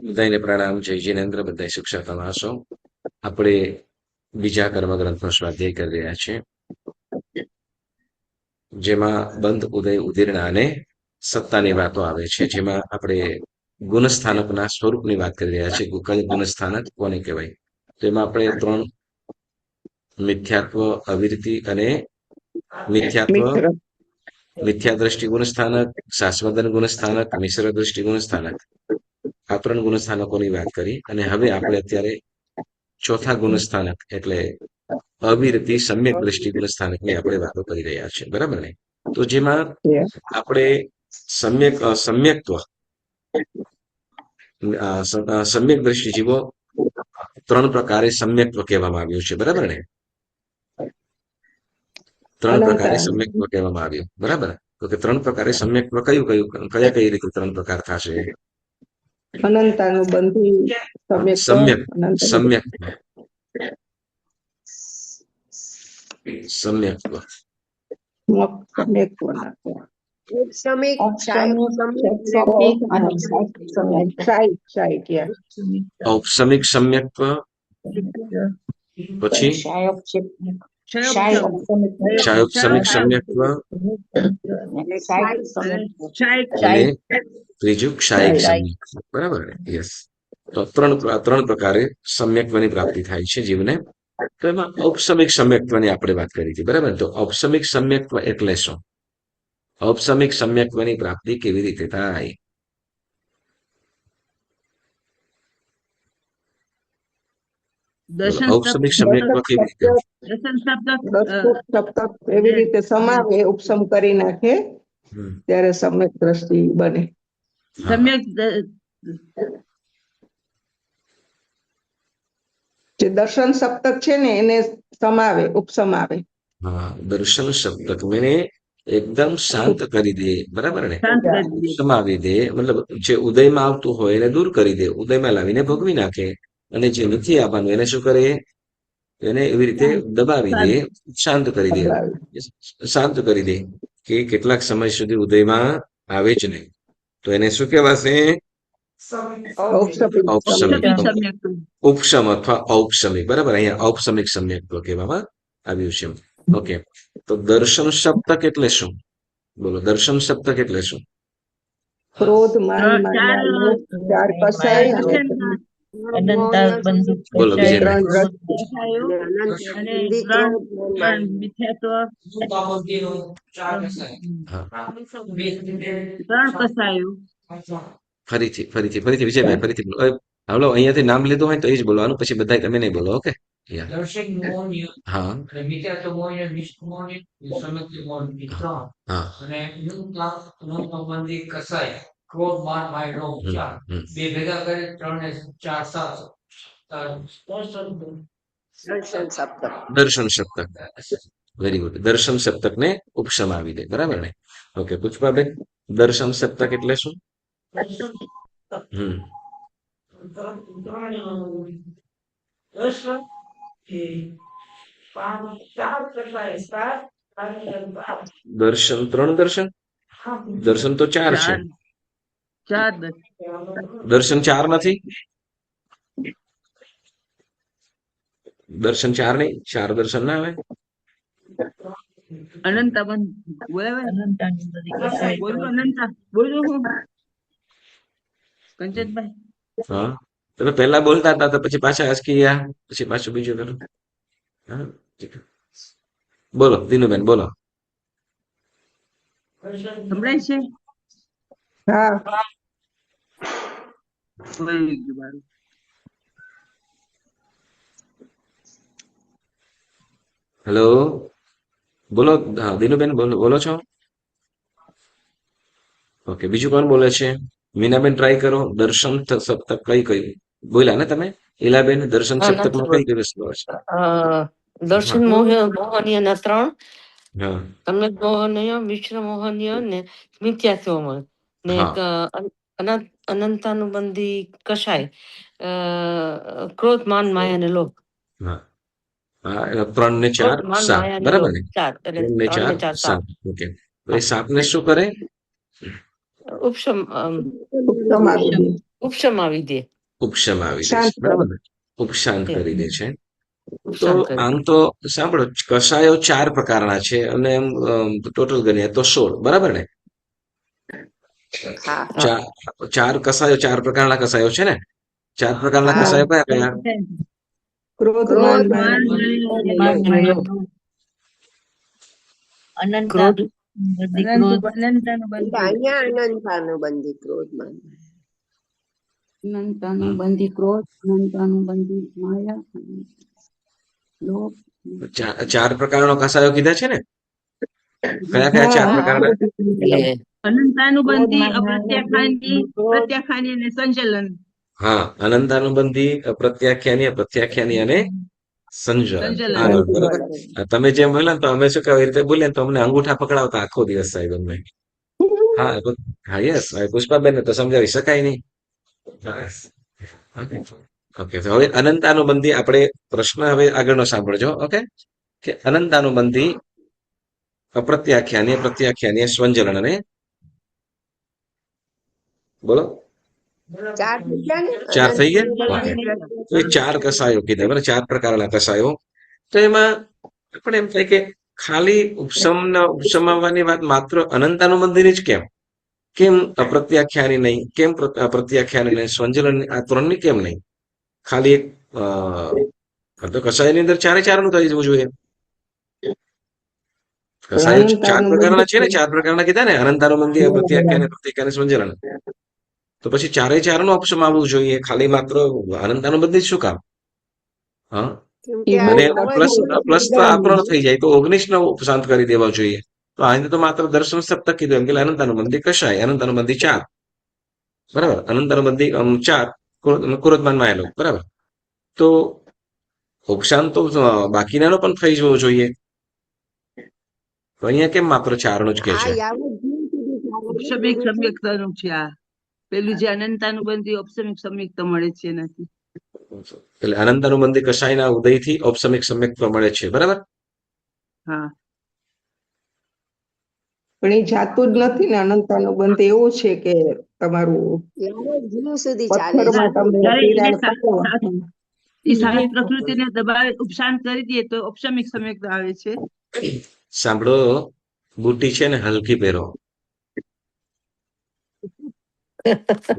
બધાને પ્રણામ. જય જિનેન્દ્ર. બધા શિક્ષકોમાં હશો. આપણે બીજા કર્મગ્રંથનો સ્વાધ્યાય કરી રહ્યા છીએ, જેમાં બંધ, ઉદય, ઉદીર્ણ અને સત્તાની વાતો આવે છે. જેમાં આપણે ગુણસ્થાનકના સ્વરૂપની વાત કરી રહ્યા છીએ. કયું ગુણસ્થાનક કોને કહેવાય? તો એમાં આપણે 3 મિથ્યાત્વ, અવિરતિ અને મિથ્યાત્વ, મિત્ર મિથ્યા દ્રષ્ટિ ગુણસ્થાનક, શાશ્વતન ગુણસ્થાનક, મિશ્ર દ્રષ્ટિ ગુણસ્થાનક, આ 3 ગુણસ્થાનકોની વાત કરી. અને હવે આપણે અત્યારે ચોથા ગુણસ્થાનક એટલે અવિરતિ સમ્યક દ્રષ્ટિ ગુણસ્થાનકની આપણે વાતો કરી રહ્યા છીએ, બરાબર ને? તો જેમાં આપણે સમ્યક્ત્વ, સમ્યક દ્રષ્ટિ જીવો 3 પ્રકારે સમ્યક્ત્વ કહેવામાં આવ્યું છે, બરાબર ને? 3 પ્રકારે સમ્યક્ત્વ કહેવામાં આવ્યું, બરાબર? તો કે 3 પ્રકારે સમ્યક્ત્વ કયા કઈ રીતે 3 પ્રકાર થશે? અનંતાનુબંધી સમ્યક સમ્યક્ત્વ, સમ્યક્ત્વ, ઔપસમિક સમ્યક્ત્વ, પછી ક્ષાયોપસમિક સમ્યક્ત્વ અને ત્રીજું ક્ષાયિક સમ્યક્ત્વ, બરાબર ને? યસ. તો 3 પ્રકારે સમ્યક્ત્વની પ્રાપ્તિ થાય છે જીવને. તો એમાં ઔપસમિક સમ્યક્ત્વની આપણે વાત કરી હતી, બરાબર? તો ઔપસમિક સમ્યક્ત્વ એટલે શું? ઔપસમિક સમ્યક્ત્વની પ્રાપ્તિ કેવી રીતે થાય? ઔપસમિક સમ્યક્ત્વ કેવી રીતે? એવી રીતે સમાવે, ઉપસમ કરી નાખે ત્યારે સમ્યક દ્રષ્ટિ બને. સમ્યક જે દર્શન સપ્તક છે ને એને સમાવે, ઉપસમાવે. હા, દર્શન સપ્તક મને એકદમ શાંત કરી દે, બરાબર ને? સમાવી દે, મતલબ જે ઉદયમાં આવતું હોય એને દૂર કરી દે, ઉદયમાં લાવીને ભોગવી નાખે. અને જે નથી આવવાનું એને શું કરે? એને એવી રીતે દબાવી દે, શાંત કરી દે, શાંત કરી દે કે કેટલાક સમય સુધી ઉદયમાં આવે જ નહીં. તો એને શું કહેવાશે? ઉપસમ અથવા ઔપસમિક, બરાબર? અહીંયા ઔપસમિક સમ્યક્ત્વ કહેવામાં આવ્યું છે. ઓકે, તો દર્શન સપ્તક એટલે શું? બોલો, દર્શન સપ્તક એટલે શું? ક્રોધ, માન, માયા, લોભ, ચાર કસાય, બોલો બીજા. ફરીથી વિજયભાઈ, ફરીથી બોલો. હાલો, અહીંયાથી નામ લીધું હોય તો એ જ બોલવાનું, પછી બધા તમે નહીં બોલો. ઓકે. હા, ક્રોધ, માન, માયા, લોભ, ચાર. બે ભેગા કરે 3 ને 4 7. દર્શન સપ્તક. Very good. દર્શન સપ્તક ને ઉપસમાવી દે, બરાબર ને? ઓકે, પુષ્પાબેન, દર્શન સપ્તક એટલે શું? દર્શન 3 દર્શન? દર્શન તો 4 છે. દર્શન 4 નથી? દર્શન 4 નહીં? 4 દર્શન ના આવે? હા, તમે પહેલા બોલતા હતા તો પછી પાછા અસકી ગયા, પછી પાછું બીજું કરો. હા, બોલો દિનુબેન, બોલો. સંભળાય છે? હા. હેલો, બોલો. હા, દિનુબેન બોલો છો? ઓકે, બીજું કોણ બોલે છે? મીનાબેન ટ્રાય કરો. દર્શન સપ્તક કઈ બોલ્યા ને તમે? ઈલાબેન, દર્શન સપ્તકમાં કઈ વસ્તુ આવે છે? દર્શન મોહનીય ના 3, હા, સમ્યક મોહનીય, મિશ્ર મોહનીય ને મિથ્યાત્વમય ને અનંતાનુબંધી કશાય, ક્રોધ, માન, માયા ને લોભ. હા, 3 ને 4 7, બરાબર ને? 3 ને 4 7. ઓકે, તો એ 7 ને શું કરે? ઉપશમ ઉપસમાવી દે. ઉપશમા વિધે ઉપશમ આવી દે શાંત છે બરાબર ને ઉપશાંત કરી દે છે તો ઉપશાંત કરી આમ તો સાંભળો કષાયો 4 પ્રકારના છે અને એમ ટોટલ ગણીએ તો 16 બરાબર ને હા ચાર કષાયો 4 પ્રકારના કષાયો છે ને 4 પ્રકારના હા. કષાયો કયા કયા ક્રોધ ક્રોધ, માન માન, માન, માન, લોભ. ક્રોધ અનંતાનું બંધ. અહીંયા અનંતાનું બંધી ક્રોધમાં અનંતાનુબંધી ક્રોધ, અનંતાનુબંધી માયા, લોભ. 4 પ્રકારનો કષાયો કીધા છે ને કયા કયા 4 પ્રકારના એટલે અનંતાનુબંધી, અપ્રત્યાખ્યાની, પ્રત્યાખ્યાની અને સંચલન. હા અનંતાનુબંધી અપ્રત્યાખ્યાની અપ્રત્યાખ્યાની અને સંજલન સંજલન. આગળ બરાબર તમે જેમ બોલ્યા ને તો અમે શું કહેવાય રીતે બોલીએ ને તો અમને અંગૂઠા પકડાવતા આખો દિવસ સાહેબ અમને હા હા યસ પુષ્પાબેન ને તો સમજાવી શકાય નહીં ઓકે તો હવે અનંતાનુબંધી આપણે પ્રશ્ન હવે આગળનો સાંભળજો ઓકે કે અનંતાનુબંધી અપ્રત્યાખ્યાની પ્રત્યાખ્યાની સ્વંજલન અને બોલો ચાર થઈ ગયા ને 4 થઈ ગયા અનંતાનુબંધી, તો એ 4 કષાયો કીધા બરાબર 4 પ્રકારના કષાયો તો એમાં આપણે એમ થાય કે ખાલી ઉપશમાવવાની વાત માત્ર અનંતાનુબંધીની જ કેમ કેમ અપ્રત્યાખ્યાની નહીં કેમ પ્રત્યાખ્યાની નહીં સ્વંજલન આ 3ની કેમ નહીં ખાલી એક તો કષાયની અંદર 4 નું થઈ જવું જોઈએ કષાયો 4 પ્રકારના છે ને 4 પ્રકારના કીધા ને અનંતાનુબંધી અપ્રત્યાખ્યાની પ્રત્યાખ્યાની સ્વંજલન તો પછી 4 નું અપશમાવવું જોઈએ ખાલી માત્ર અનંતાનુબંધી જ શું કામ હા કેમ કે અને આ પ્લસ તો આ 3 થઈ જાય તો 19 નો ઉપશાંત કરી દેવા જોઈએ તો આને તો માત્ર દર્શન સપ્તક કીધું એમ કે અનંતાનુબંધી કશાય અનંતાનુબંધી 4 બરાબર અનંતાનુબંધી 4 ક્રોધમાનમાં આવેલો બરાબર તો ઉપશાંત તો બાકીનાનો પણ થઈ જવો જોઈએ તો અહીંયા કેમ માત્ર 4 નું જ કે આ છે યાવત જીવ સુધી ચાલે છે, ઉપશમિક ગુરુજી. સમ્યક્તાનું છે આ. પેલું જે અનંતાનુબંધી ઉપશમિક સમ્યક્તા મળે છે એનાથી. એટલે અનંતાનુબંધી કશાયના ઉદયથી ઔપસમિક સમ્યક્ત્વ મળે છે બરાબર હા. પણ એ જાતું જ નથી ને અનંતાનુબંધ એવું છે કે તમારું યાવત જીવ સુધી ચાલે છે. પથ્થરમાં તમે જ્યારે એને તિરાડ કરો. એ સાત પ્રકૃતિને દબાવી ઉપશાંત કરી દે તો ઉપશમિક સમ્યક્તા આવે છે. સાંભળો બુટી છે ને હલકી પહેરો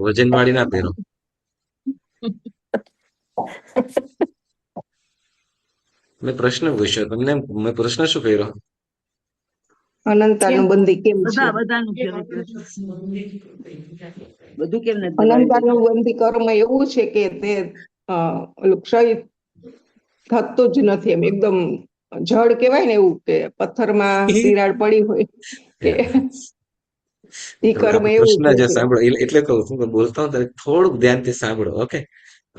વજન વાળી ના પહેરો મેં પ્રશ્ન પૂછ્યો તમને મેં પ્રશ્ન શું કર્યો અનંતાનુબંધી કેમ છે બધાનું છે બધું કેમ નથી દબાવી દેતું? અનંતાનુબંધી કર્મ એવું છે કે તે ઓલું ક્ષય થતું જ નથી એમ એકદમ જળ કહેવાય ને એવું કે પથ્થરમાં તિરાડ પડી હોય કે ઈ કર્મ એવું પ્રશ્ન છે જે કે સાંભળો એટલે કહું છું હું બોલતા હું ત્યારે થોડુંક ધ્યાનથી સાંભળો ઓકે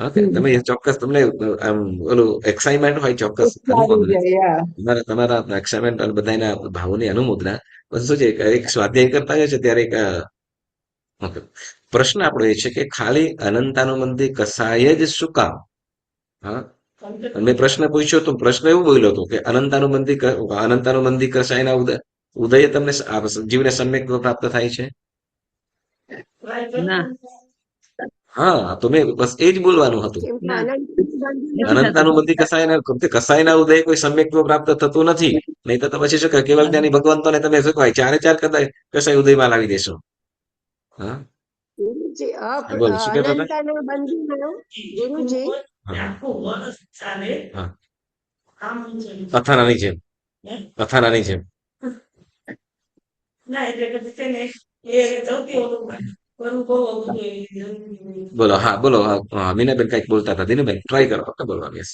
ઓકે તમે ચોક્કસ તમને આમ ઓલું એક્સાઇટમેન્ટ હોય ચોક્કસ ઉત્સાહ આવી અનુમોદના જાય, યા. તમારા એક્સાઇટમેન્ટ અને બધાના ભાવોની અનુમોદના બસ શું છે એક સ્વાધ્યાય કરતા હોય છે ત્યારે એક ઓકે પ્રશ્ન આપણો એ છે કે ખાલી અનંતાનુબંધી કસાય જ શું કામ હા મેં પ્રશ્ન પૂછ્યો તો પ્રશ્ન એવું બોલ્યો હતો કે અનંતાનુબંધી કસાયના ઉદય તમને જીવને સમ્યક પ્રાપ્ત થાય છે ના. હા તો મેં બસ એ જ બોલવાનું હતું કેમ કે ના. અનંતાનુબંધીમાં અનંતાનુબંધી કસાયના ઉદય કોઈ સમ્યક્ત્વ પ્રાપ્ત થતું નથી નહીં તો પછી શું કહે કેવલ જ્ઞાની ભગવંતોને તમે શું કહેવાય 4 કસાય ઉદયમાં લાવી દેશો હા ગુરુજી બોલો શું કહેતા હતા અનંતાનુબંધીમાં ગુરુજી હા અથાણાની જેમ અથાણાની જેમ બોલો હા બોલો હા મીનાબેન કઈક બોલતા હતા દિનુબેન ટ્રાય કરો ઓકે બોલવાનું યસ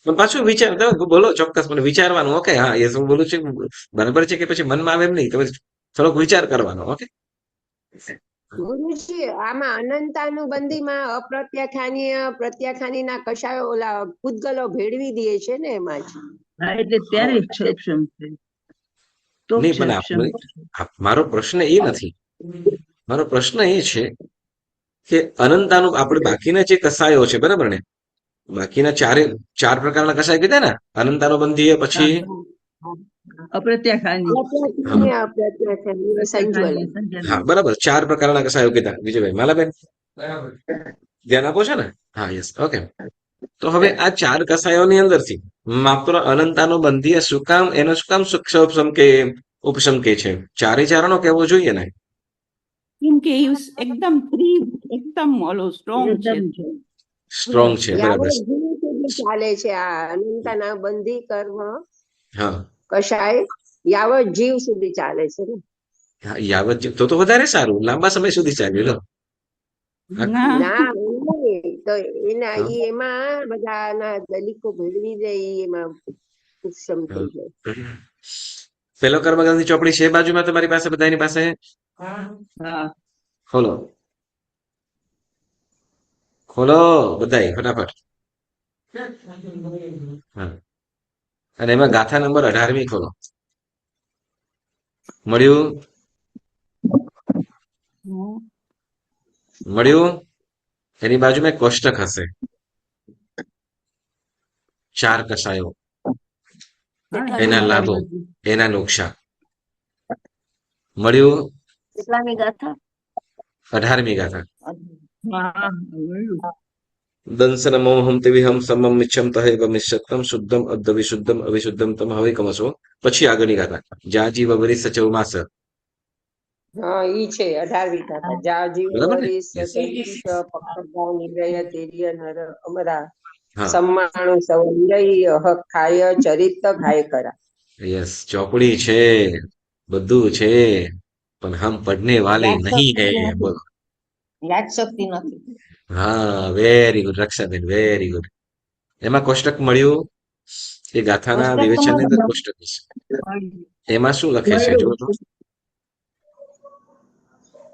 પણ પાછું વિચાર તમે બોલો ચોક્કસ મને વિચારવાનું ઓકે હા યસ હું બોલું છું બરાબર છે કે પછી મનમાં આવે એમ નહીં તમે થોડોક વિચાર કરવાનો ઓકે ગુરુજી આમાં અનંતાનુબંધીમાં અપ્રત્યાખ્યાનીય પ્રત્યાખ્યાનીના કશાયો ઓલા પૂતગલો ભેળવી દે છે ને એમાં જ હા એટલે ત્યારે જ છે ઉપશમ છે. તો નહીં છે પણ ઉપશમ. મારો પ્રશ્ન એ નથી મારો પ્રશ્ન એ છે કે આપણે બાકીના જે કસાયો છે બરાબર ને બાકીના 4 પ્રકારના કસાય કીધા ને અનંતાનુબંધી પછી અપ્રત્યાખાની અપ્રત્યાખાની સંજ્વલન. અપ્રત્યાખાની સંજ્ઞા. હા બરાબર, 4 પ્રકારના કસાયો કીધા વિજયભાઈ. માલાબેન બરાબર. ધ્યાન આપો છો ને? હા, યસ, ઓકે. તો હવે આ 4 કસાયોની અંદરથી માત્ર અનંતાનો બંધીએ શું કામ એનો શું કામ ઉપશમ કે ઉપશમ કે છે? 4 ચારણો કેવો જોઈએ ને? કેમ કે એ એકદમ એકદમ ઓલો સ્ટ્રોંગ છે. સ્ટ્રોંગ છે, બરાબર. યાવત જીવ સુધી ચાલે છે આ અનંતના બંધી કર્મ હા, કષાય યાવત જીવ સુધી ચાલે છે ને. હા, યાવત તો વધારે સારું, લાંબા સમય સુધી ચાલ્યું. લો ના ના એમ નહીં. તો એના હા. એમાં બધાના દલિકો ભેળવી દે ઈ એમાં ઉપશમ થઈ જાય. પેલો કર્મગ્રંથની ચોપડી છે બાજુમાં તમારી પાસે, બધાની પાસે? હા. ખોલો ખોલો બધાય ફટાફટ. હા, અને એમાં ગાથા નંબર 18મી ખોલો. મળ્યું? મળ્યું? એની બાજુમાં એક કોષ્ટક હશે, 4 કસાયો, એના લાભો, એના નુકસાન. મળ્યું? કેટલાની ગાથા? 18મી ગાથા. હા, મળ્યું. દંસન મોહમ તિવિહમ સમમ મિચ્છમ તહેવ મિશ્ચતમ શુદ્ધમ અદ્ધ વિશુદ્ધમ અવિશુદ્ધમ તમ હવે કમસો. પછી આગળની ગાથા, જા જીવ વરી સચવ માસ. હા ઈ છે 18મી ગાથા. જા જીવ બરાબર ને? વરિસ Yes. પક્ષભાવ નિગ્રહ તેર્ય નર અમરા હા, સમ્માણો સૌ નિરય હક ખાય ચરિત ખાય કરા. યસ, ચોપડી છે, બધું છે, પણ હમ પડને વાલે નહીં હે. બોલો. યાદ શક્તિ નથી. હા, વેરી ગુડ રક્ષાબેન, વેરી ગુડ. એમાં કોષ્ટક મળ્યું? એ ગાથાના વિવેચનની અંદર કોષ્ટક છે. એમાં શું લખે છે જો તો?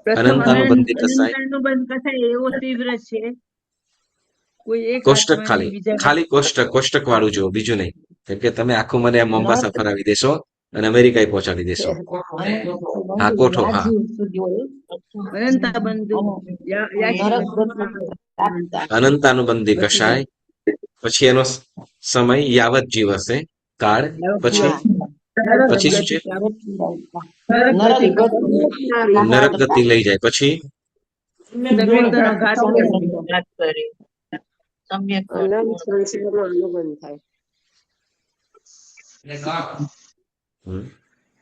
પ્રથમ અનંતાનું બંધી કસાય. અનંતાનું બંધ કસાય એવો તીવ્ર છે, કોઈ એક કોષ્ટક આત્માને ખાલી, બીજા ખાલી કોષ્ટક વાળું જો, બીજું નહીં. કેમ કે તમે આખું મને આ મોમ્બાસા ફરાવી દેશો અને અમેરિકા પહોંચાડી દેશો. હા, કોઠો, હા. અનંતા બંધુ અનંતાનું બંધી કસાય, પછી એનો સમય યાવત જીવ હશે, કાળ. પછી પછી શું છે? નરક ગતિ લઈ જાય. પછી સમ્યક્તાનો ઘાત કરે. અનંત સંસારનો અનુબંધ થાય. ને ગાળ.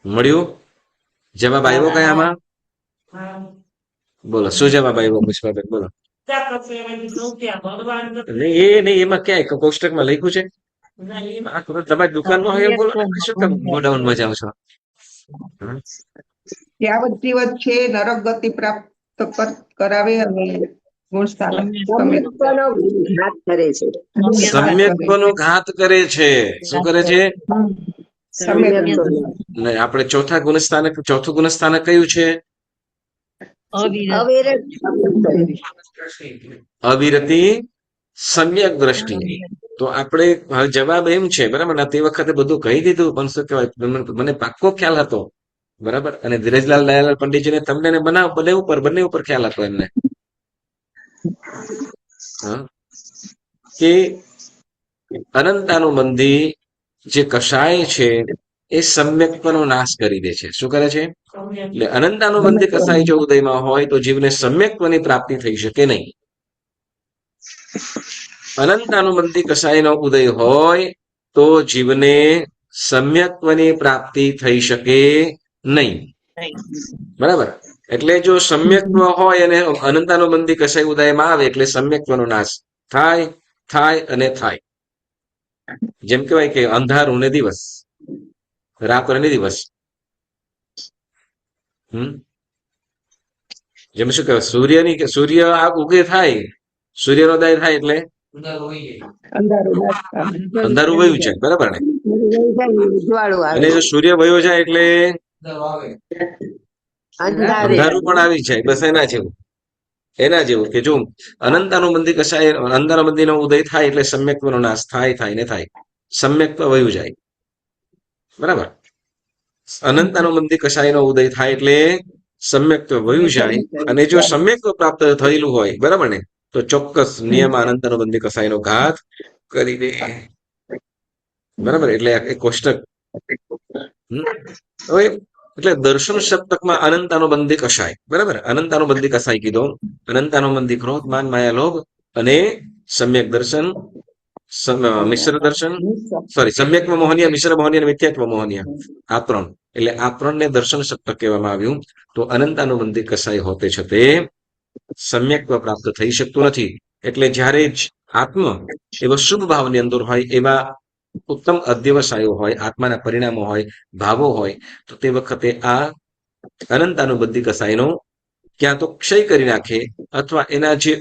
મળ્યું? જવાબ આવ્યો કઈ આમાં? બોલો, શું જવાબ આવ્યો પુષ્પાબેન? બોલો. નહીં, એ નહીં, એમાં ક્યાંય કોષ્ટકમાં લખ્યું છે? આ તો તમારી દુકાનમાં હોય એવું બોલો ને, શું કામ ગોડાઉનમાં જાઓ છો? યાવત જીવત છે નરક ગતિ પ્રાપ્ત કરાવે અને ગુણ સ્થાનક સમ્યક્તાનો ઘાત કરે છે. સમ્યક્ત્વનો ઘાત કરે છે. શું કરે છે? સમ્યક્તાનો. ને આપણે ચોથું ગુણસ્થાનક કયું છે? અવિરત અવિરતિ સમ્યક દ્રષ્ટિ. તો આપણે હવે જવાબ એમ છે, બરાબર ને? તે વખતે બધું કહી દીધું, પણ શું કહેવાય, મને પાક્કો ખ્યાલ હતો, બરાબર. અને ધીરજલાલ દયાલાલ પંડિતજીને તમને ને બંને ઉપર ખ્યાલ હતો એમને. હા, કે અનંતાનુબંધી જે કષાય છે એ સમ્યક્ત્વનો નાશ કરી દે છે. શું કરે છે? એટલે અનંતાનુબંધી કસાય જો ઉદયમાં હોય તો જીવને સમ્યક્ત્વની પ્રાપ્તિ થઈ શકે નહીં. અનંતાનુબંધી કસાયનો ઉદય હોય તો જીવને સમ્યક્ત્વની પ્રાપ્તિ થઈ શકે નહીં, બરાબર. એટલે જો સમ્યક્ત્વ હોય અને અનંતાનુબંધી કસાય ઉદયમાં આવે એટલે સમ્યક્ત્વનો નાશ થાય, થાય અને થાય. જેમ કહેવાય કે અંધારું ને દિવસ, રાત ને દિવસ. જેમ શું કહેવાય, સૂર્ય આ ઉગે થાય, સૂર્યોદય થાય એટલે અંદર હોઈ જાય. અંધારું વયું જાય, બરાબર ને? ઉજવાળું આવે. અને જો સૂર્ય વયો જાય એટલે અંદર આવે. અંધારે અંધારું પણ આવી જાય. બસ એના જેવું કે જો અનંતાનુબંધી કસાય, અનંતાનુબંધીનો ઉદય થાય એટલે સમ્યક્ત્વનો નાશ થાય, થાય ને થાય. સમ્યક્ત્વ વયું જાય, બરાબર. અનંતાનુબંધી કસાયનો ઉદય થાય એટલે સમ્યક્ત્વ વયું જાય. અને જો સમ્યક્ત્વ પ્રાપ્ત થયેલું હોય, બરાબર ને, તો ચોક્કસ નિયમ અનંતાનુબંધી કસાયનો ઘાત કરી દે, બરાબર. એટલે એ કોષ્ટક હમ? હવે એટલે દર્શન સપ્તકમાં અનંતાનુબંધી કશાય, બરાબર? અનંતાનુબંધી કશાય કીધો. અનંતાનુબંધી ક્રોધ માન માયા લોભ અને સમ્યક દર્શન, મિશ્ર દર્શન, સોરી, સમ્યક મોહનીય, મિશ્ર મોહનીય અને મિથ્યાત્વ મોહનીય, આ ત્રણ. એટલે આ ત્રણ ને દર્શન સપ્તક કહેવામાં આવ્યું. તો અનંતાનુબંધી કસાય હોતે છતે સમ્યક્ત્વ પ્રાપ્ત થઈ શકતું નથી. એટલે જ્યારે જ આત્મ એવા શુભ ભાવની અંદર હોય, એવા ઉત્તમ અધ્યવસાયો હોય, આત્માના પરિણામો હોય, ભાવો હોય, તો તે વખતે આ અનંતાનુબંધી કસાયનો ક્યાં તો ક્ષય કરી નાખે અથવા એના જે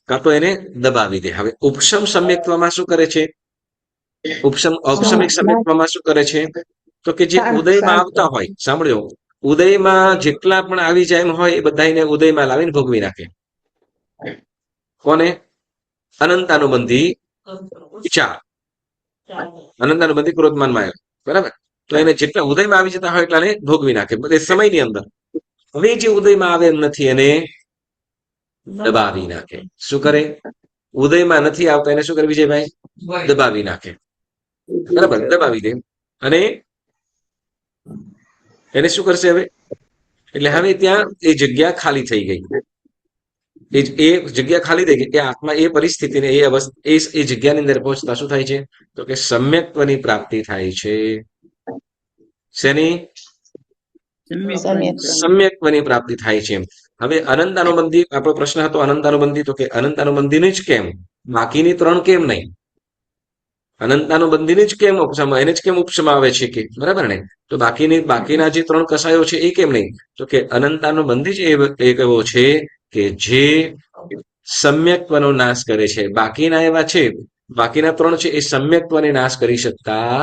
કાં તો એને દબાવી દે. હવે ઉપશમ સમ્યક્ત્વમાં શું કરે છે? ઔપસમિક સમ્યક્ત્વમાં શું કરે છે? તો કે જે ઉદયમાં આવતા હોય, સાંભળ્યો, ઉદયમાં જેટલા પણ આવી જાય એમ હોય એ બધાને ઉદયમાં લાવીને ભોગવી નાખે. કોને? અનંતાનુબંધી વિચાર, અનંતાનુબંધી ક્રોધમાન માયા, બરાબર? તો એને જેટલા ઉદયમાં આવી જતા હોય એટલાને ભોગવી નાખે બધે સમયની અંદર. હવે જે ઉદયમાં આવે એમ નથી એને દબાવી નાખે. શું કરે? ઉદયમાં નથી આવતા એને શું કરે વિજયભાઈ? દબાવી નાખે, બરાબર? દબાવી દે. અને એને શું કરશે હવે? એટલે હવે ત્યાં એ જગ્યા ખાલી થઈ ગઈ. એ જગ્યા ખાલી થઈ ગઈ. એ આત્મા એ પરિસ્થિતિને એ અવસ્થા એ જગ્યાની અંદર પહોંચતા શું થાય છે? તો કે સમ્યક્ત્વની પ્રાપ્તિ થાય છે. શેની? સમ્યક્ત્વની પ્રાપ્તિ થાય છે. હવે અનંતાનુબંધી, આપણો પ્રશ્ન હતો અનંતાનુબંધી, તો કે અનંતાનુબંધીને જ કેમ, બાકીની ત્રણ કેમ નહીં? અનંતાનુબંધીને જ કેમ ઉપસમ, એને જ કેમ ઉપસમાં આવે છે કે, બરાબર ને? તો બાકીના જે ત્રણ કસાયો છે એ કેમ નહીં? તો કે અનંતાનુબંધી જ એક એવો છે કે જે સમ્યક્ત્વનો નાશ કરે છે. બાકીના એવા છે, બાકીના ત્રણ છે એ સમ્યક્ત્વને નાશ કરી શકતા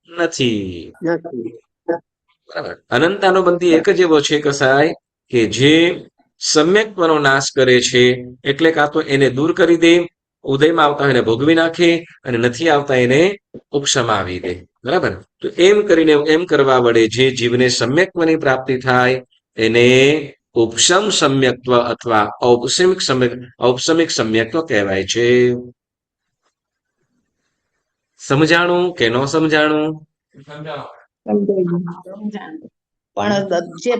નથી. બરાબર? અનંતાનુબંધી એક જ એવો છે કસાય કે જે સમ્યક્ત્વનો નાશ કરે છે. એટલે કાં તો એને દૂર કરી દે, ઉદયમાં આવતા હોય એને ભોગવી નાખે, અને નથી આવતા એને ઉપસમાવી દે. બરાબર? તો એમ કરીને, એમ કરવા વડે જે જીવને સમ્યક્ત્વની પ્રાપ્તિ થાય એને ઉપસમ સમ્યક્ત્વ અથવા ઔપસમિક સમ્યક્ત્વ કહેવાય છે. સમજાણું કે ન સમજાણું? સમજાવો. પણ જે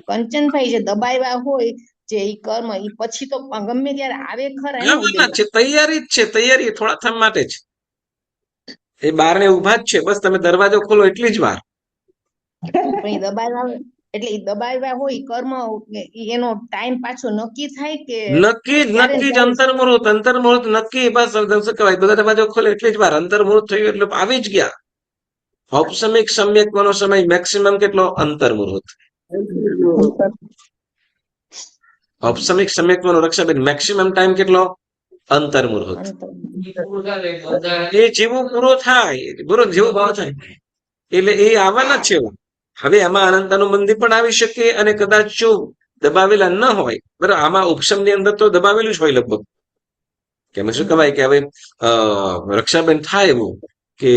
કંચનભાઈ જે દબાવ્યા હોય જે ઈ કર્મ, ઈ પછી તો ગમે ત્યારે આવે ખરા ને આવવાના છે, તૈયારી જ છે, તૈયારી થોડા થમ માટે જ. એ બારણે ઉભા જ છે, બસ તમે દરવાજો ખોલો એટલી જ વાર. પણ દબાવ્યા એટલે ઈ દબાવ્યા હોય ઈ કર્મ, એનો ટાઈમ પાછો નક્કી થાય કે નક્કી જ અંતર્મુહૂર્ત નક્કી. બસ શું કહેવાય, બધા દરવાજો ખોલે એટલી જ વાર, અંતર્મુહૂર્ત થયું એટલે આવી જ ગયા. ઔપસમિક સમ્યક્ત્વનો સમય મેક્સિમમ કેટલો? અંતર્મુહૂર્ત. ઔપસમિક સમ્યક્ત્વનો રક્ષાબેન મેક્સિમમ ટાઈમ કેટલો? અંતર્મુહૂર્ત. એ જેવો પૂરો થાય, જેવો પૂરો થાય એટલે એ આવવાના જ છે. હવે આમાં અનંતાનુબંધી પણ આવી શકે અને કદાચ જો દબાવેલા ન હોય, બરાબર, આમાં ઉપશમની અંદર તો દબાવેલું જ હોય લગભગ. કે શું કહેવાય કે હવે રક્ષાબેન થાય એવું કે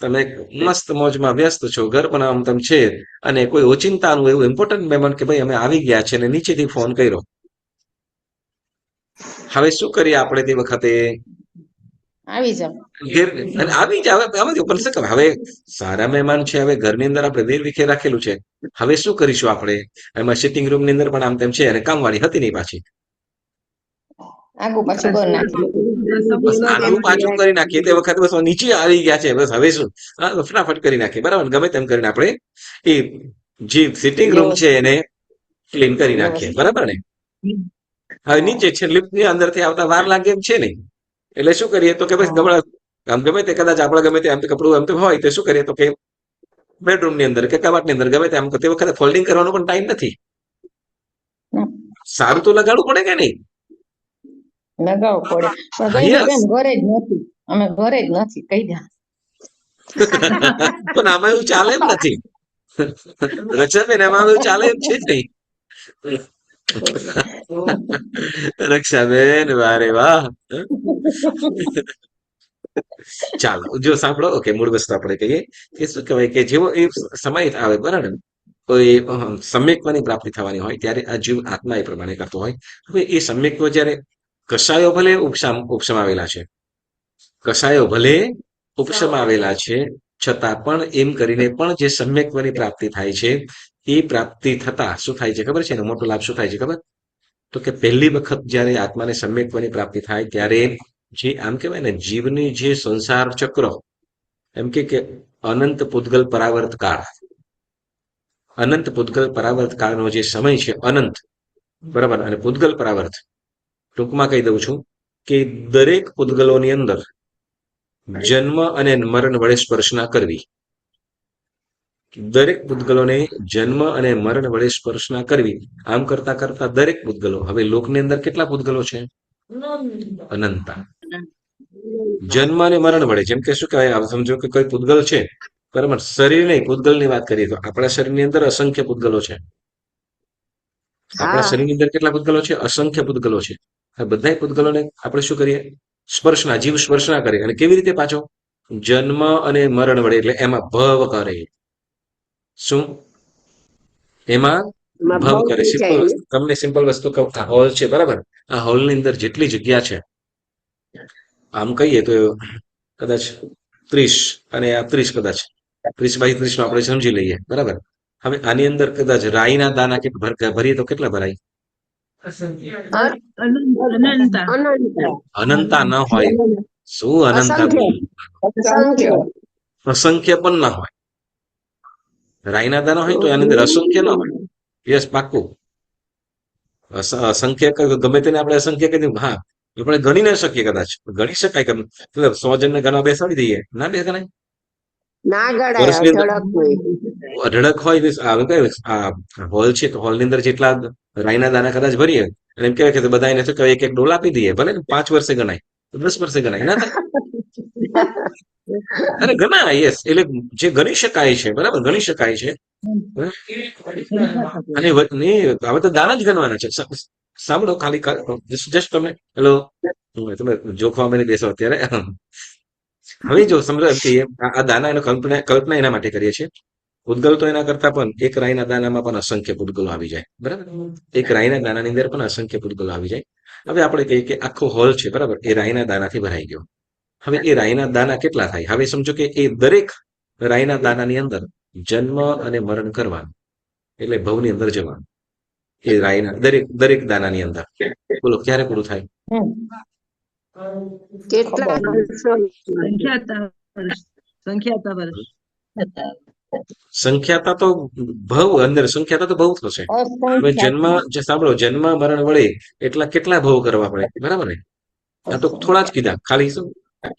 તમે મસ્ત મોજમાં વ્યસ્ત છો, ઘર પણ આમ તેમ છે, અને કોઈ ઓચિંતાનું એવું ઇમ્પોર્ટન્ટ મહેમાન કે ભાઈ અમે આવી ગયા છે ને નીચેથી ફોન કર્યો. હવે શું કરીએ આપણે તે વખતે? આવી જાવ, આવી જાવ. પણ શું કહેવાય, હવે સારા મહેમાન છે, હવે ઘરની અંદર આપણે વેર વિખેર રાખેલું છે. હવે શું કરીશું આપણે? એમાં સિટિંગ રૂમ ની અંદર પણ આમ તેમ છે, અને કામવાળી હતી નહીં પાછી. આગુ પાછું કરી નાખી, બસ આગળ પાછું કરી નાખીએ તે વખતે બસ નીચે આવી ગયા છે, બસ હવે શું ફટાફટ કરી નાખીએ. બરાબર? ગમે તેમ કરીને આપણે એ જે સિટિંગ રૂમ છે એને ક્લીન કરી નાખીએ. બરાબર ને? હવે નીચે છે, લિફ્ટ ની અંદર થી આવતા વાર લાગે એમ છે નહીં. એટલે શું કરીએ તો કે બસ આમ ગમે તે કદાચ આપણે ગમે તે આમ કપડું એમ તો હોય તો શું કરીએ તો કે બેડરૂમ ની અંદર કે કબાટ ની અંદર ગમે તે આમ તે વખતે ફોલ્ડિંગ કરવાનો પણ ટાઈમ નથી. સારું તો લગાડવું પડે કે નહીં? લગાવવું પડે, પણ ઘરે જ નથી, અમે ઘરે જ નથી, કહી દે. પણ આમાં એવું ચાલે એમ નથી રક્ષાબેન, એમાં એવું ચાલે એમ છે જ નહીં. રક્ષાબેન, વારે વાહ. ચાલો, જો સાંભળો, ઓકે, મૂળ વસ્તુ આપણે કહીએ કે શું કહેવાય કે જેવો એ સમય આવે, બરાબર, તો એ સમ્યક્ત્વની પ્રાપ્તિ થવાની હોય ત્યારે આ જીવ આત્મા એ પ્રમાણે કરતો હોય. હવે એ સમ્યક્ત્વ જયારે કસાયો ભલે ઉપસમાવેલા છે, કસાયો ભલે ઉપસમાવેલા છે, છતાં પણ એમ કરીને પણ જે સમ્યક્ત્વની પ્રાપ્તિ થાય છે એ પ્રાપ્તિ થતા શું થાય છે ખબર છે એનો મોટો લાભ શું થાય છે ખબર? તો કે પહેલી વખત જ્યારે આત્માને સમ્યક્ત્વની પ્રાપ્તિ થાય ત્યારે જે આમ કહેવાય ને જીવની જે સંસાર ચક્ર એમ કે અનંત પૂતગલ પરાવર્ત કાળ, અનંત પૂતગલ પરાવર્ત કાળનો જે સમય છે અનંત, બરાબર, અને પૂતગલ પરાવર્ત ટૂંકમાં કહી દઉં છું કે દરેક પૂતગલોની અંદર જન્મ અને મરણ વડે સ્પર્શના કરવી, દરેક પૂતગલોને જન્મ અને મરણ વડે સ્પર્શના કરવી. આમ કરતા કરતા દરેક પૂતગલો, હવે લોકની અંદર કેટલા પૂતગલો છે? અનંતા. જન્મ અને મરણ વડે, જેમ કે શું કહેવાય, સમજો કે કોઈ પૂતગલ છે, બરાબર, શરીર નહીં, પૂતગલની વાત કરીએ તો આપણા શરીરની અંદર અસંખ્ય પૂતગલો છે. આપણા હા શરીરની અંદર કેટલા પૂતગલો છે? અસંખ્ય પૂતગલો છે. આ બધા પૂતગલોને આપણે શું કરીએ? સ્પર્શના, જીવ સ્પર્શના કરે. અને કેવી રીતે પાછો? જન્મ અને મરણ વડે, એટલે એમાં ભવ કરે. શું? એમાં એમાં ભવ બહુ કરે. થઈ સિમ્પલ જાય વસ્તુ, તમને સિમ્પલ વસ્તુ કહું, આ હોલ છે, બરાબર, આ હોલની અંદર જેટલી જગ્યા છે, આમ કહીએ તો કદાચ 30 અને આ 30, કદાચ 30 બાય 30 આપણે સમજી લઈએ, બરાબર. હવે આની અંદર કદાચ રાઈના દાના ભરીએ તો કેટલા ભરાય? અનંતા. અનંતા ન હોય. શું અનંતા? અસંખ્ય અસંખ્ય અસંખ્ય પણ ના હોય. રાઈના દાના હોય તો એની અંદર અસંખ્ય ન હોય. યસ, પાક્કું. અસંખ્ય ગમે તેને આપણે અસંખ્ય કહી દઈએ, હા, આપણે ગણી ન શકીએ, કદાચ ગણી શકાય કે 100 જણને ગણવા બેસાડી દઈએ, ના બે ગણાય. ના ગણાય, વર્ષની અંદર અઢળક હોય. અઢળક હોય. આ હોલ છે તો હોલની અંદર જેટલા રાઈના દાના કદાચ ભરીએ, અને એમ કહેવાય કે બધા એને શું કહેવાય, એક એક ડોલ આપી દઈએ, ભલે ને 5 વર્ષે ગણાય, 10 વર્ષે ગણાય, ના થાય? અરે ગણાય, યસ, એટલે જે ગણી શકાય છે, બરાબર, ગણી શકાય છે. અને હવે તો દાના જ ગણવાના છે. સાંભળો, ખાલી જસ્ટ તમે હેલો, તમે જોખવા મને બેસો અત્યારે. હવે જો સમજો એમ કે આ દાના એનો કલ્પના એના માટે કરીએ છીએ. પૂતગલ તો એના કરતા પણ એક રાઈના દાનામાં પણ અસંખ્ય પૂતગલો આવી જાય, બરાબર. એક રાઈના દાનાની અંદર પણ અસંખ્ય પૂતગલો આવી જાય. હવે આપણે કહીએ કે આખો હોલ છે, બરાબર, એ રાઈના દાનાથી ભરાઈ ગયો. હવે એ રાઈના દાના કેટલા થાય? હવે સમજો કે એ દરેક રાઈના દાનાની અંદર જન્મ અને મરણ કરવાનું, એટલે ભવની અંદર જવાનું. એ રાઈના દરેક દાનાની અંદર, બોલો ક્યારે પૂરું થાય? કેટલા વર્ષો સંખ્યાતા વર્ષ. સંખ્યાતા તો ભવ, અંદર સંખ્યાતા તો ભવ થશે. હવે જન્મ, જે સાંભળો, જન્મ મરણ વડે એટલા કેટલા ભવ કરવા પડે, બરાબર ને? આ તો થોડા જ કીધા, ખાલી શું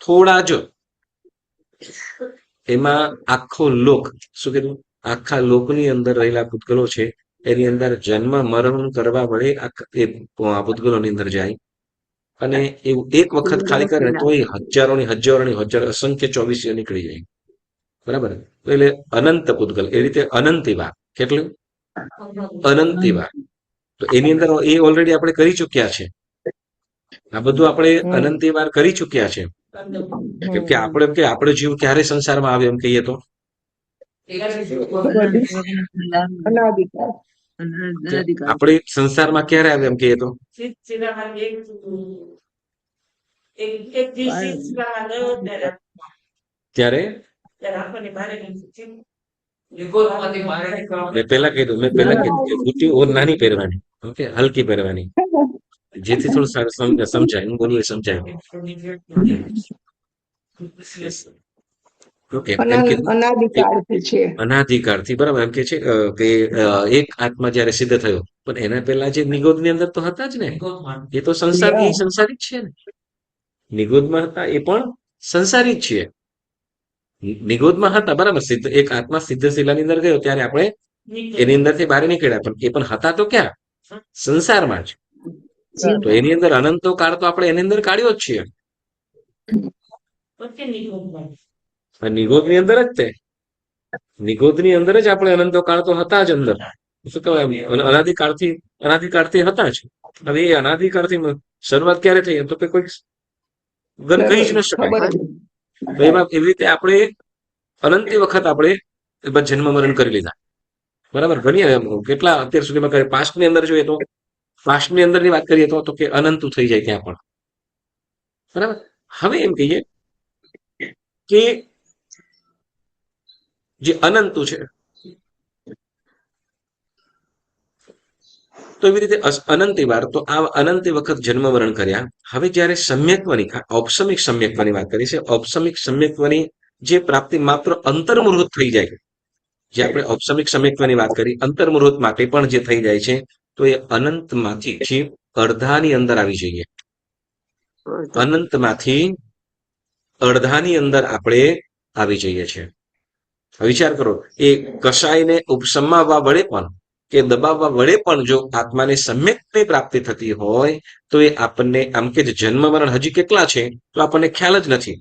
થોડા જ. એમાં આખો લોક, શું કીધું? આખા લોકની અંદર રહેલા પૂતગલો છે, એની અંદર જન્મ મરણ કરવા વડે એ પૂતગલોની અંદર જાય. અને એવું એક વખત ખાલી કરે તો એ હજારોની અસંખ્ય 24 નીકળી જાય, બરાબર. એટલે અનંત પૂતગલ, એ રીતે અનંતી વાર. કેટલું? અનંતી વાર. તો એની અંદર એ ઓલરેડી આપણે કરી ચુક્યા છે. આ બધું આપણે અનંતી વાર કરી ચુક્યા છે. કેમ કે આપણે જીવ ક્યારે સંસારમાં આવ્યો એમ કહીએ તો આપણે સંસારમાં ક્યારે આવ્યો એમ કહીએ તો ત્યારે મેં પહેલા કીધું કે બુટી ઓર નાની પહેરવાની, ઓકે, હલકી પહેરવાની, જેથી થોડું સમજાય. હું બોલું એ સમજાય. ઓકે, એમ કીધું અનાદિકાળથી છે. અનાધિકારથી, બરાબર. એમ કે છે કે એક આત્મા જયારે સિદ્ધ થયો, પણ એના પહેલા જે નિગોદની અંદર તો હતા જ ને, એ તો સંસારી જ છે ને. નિગોદમાં હતા એ પણ સંસારી જ છીએ. નિગોદમાં હતા, બરાબર. એક આત્મા સિદ્ધ શિલાની અંદર ગયો ત્યારે આપણે એની અંદરથી બહાર નીકળ્યા, પણ એ પણ હતા તો ક્યાં? સંસારમાં જ. તો એની અંદર અનંતો કાળ તો આપણે એની અંદર કાઢ્યો જ છીએ. નિગોદની અંદર જ તે, નિગોદની અંદર જ આપણે અનંતો કાળ તો હતા જ અંદર. શું કહેવાય, અનાદિકાળથી હતા જ. હવે એ અનાદિકાળથી શરૂઆત ક્યારે થઈ તો કે કોઈ ગન કહી જ ન શકાય. તો એમાં એવી રીતે આપણે અનંતી વખત આપણે જન્મ મરણ કરી લીધા, બરાબર. ગણીએ કેટલા અત્યાર સુધીમાં કરે. પાસ્ટની અંદર જોઈએ તો, પાસ્ટની અંદરની વાત કરીએ તો કે અનંતું થઈ જાય ત્યાં પણ, બરાબર. હવે એમ કહીએ કે જે અનંતું છે. તો એવી રીતે અનંતી વાર, તો આ અનંતી વખત જન્મ મરણ કર્યા. હવે જ્યારે સમ્યક્વની ઔપસમિક સમ્યક્વની વાત કરી છે, ઔપસમિક સમ્યક્વની જે પ્રાપ્તિ માત્ર અંતર્મુહૂર્ત થઈ જાય, જે આપણે ઔપસમિક સમ્યક્વની વાત કરી, અંતર્મુહૂર્ત માટે પણ જે થઈ જાય છે, તો એ અનંતમાંથી અડધાની અંદર આવી જઈએ. અનંતમાંથી અડધાની અંદર આપણે આવી જઈએ છીએ. વિચાર કરો, એ કશાયને ઉપસમાવવા વડે પણ કે દબાવવા વડે પણ જો આત્માને સમ્યકની પ્રાપ્તિ થતી હોય તો એ આપણને આમ કે જન્મ મરણ હજી કેટલા છે તો આપણને ખ્યાલ જ નથી.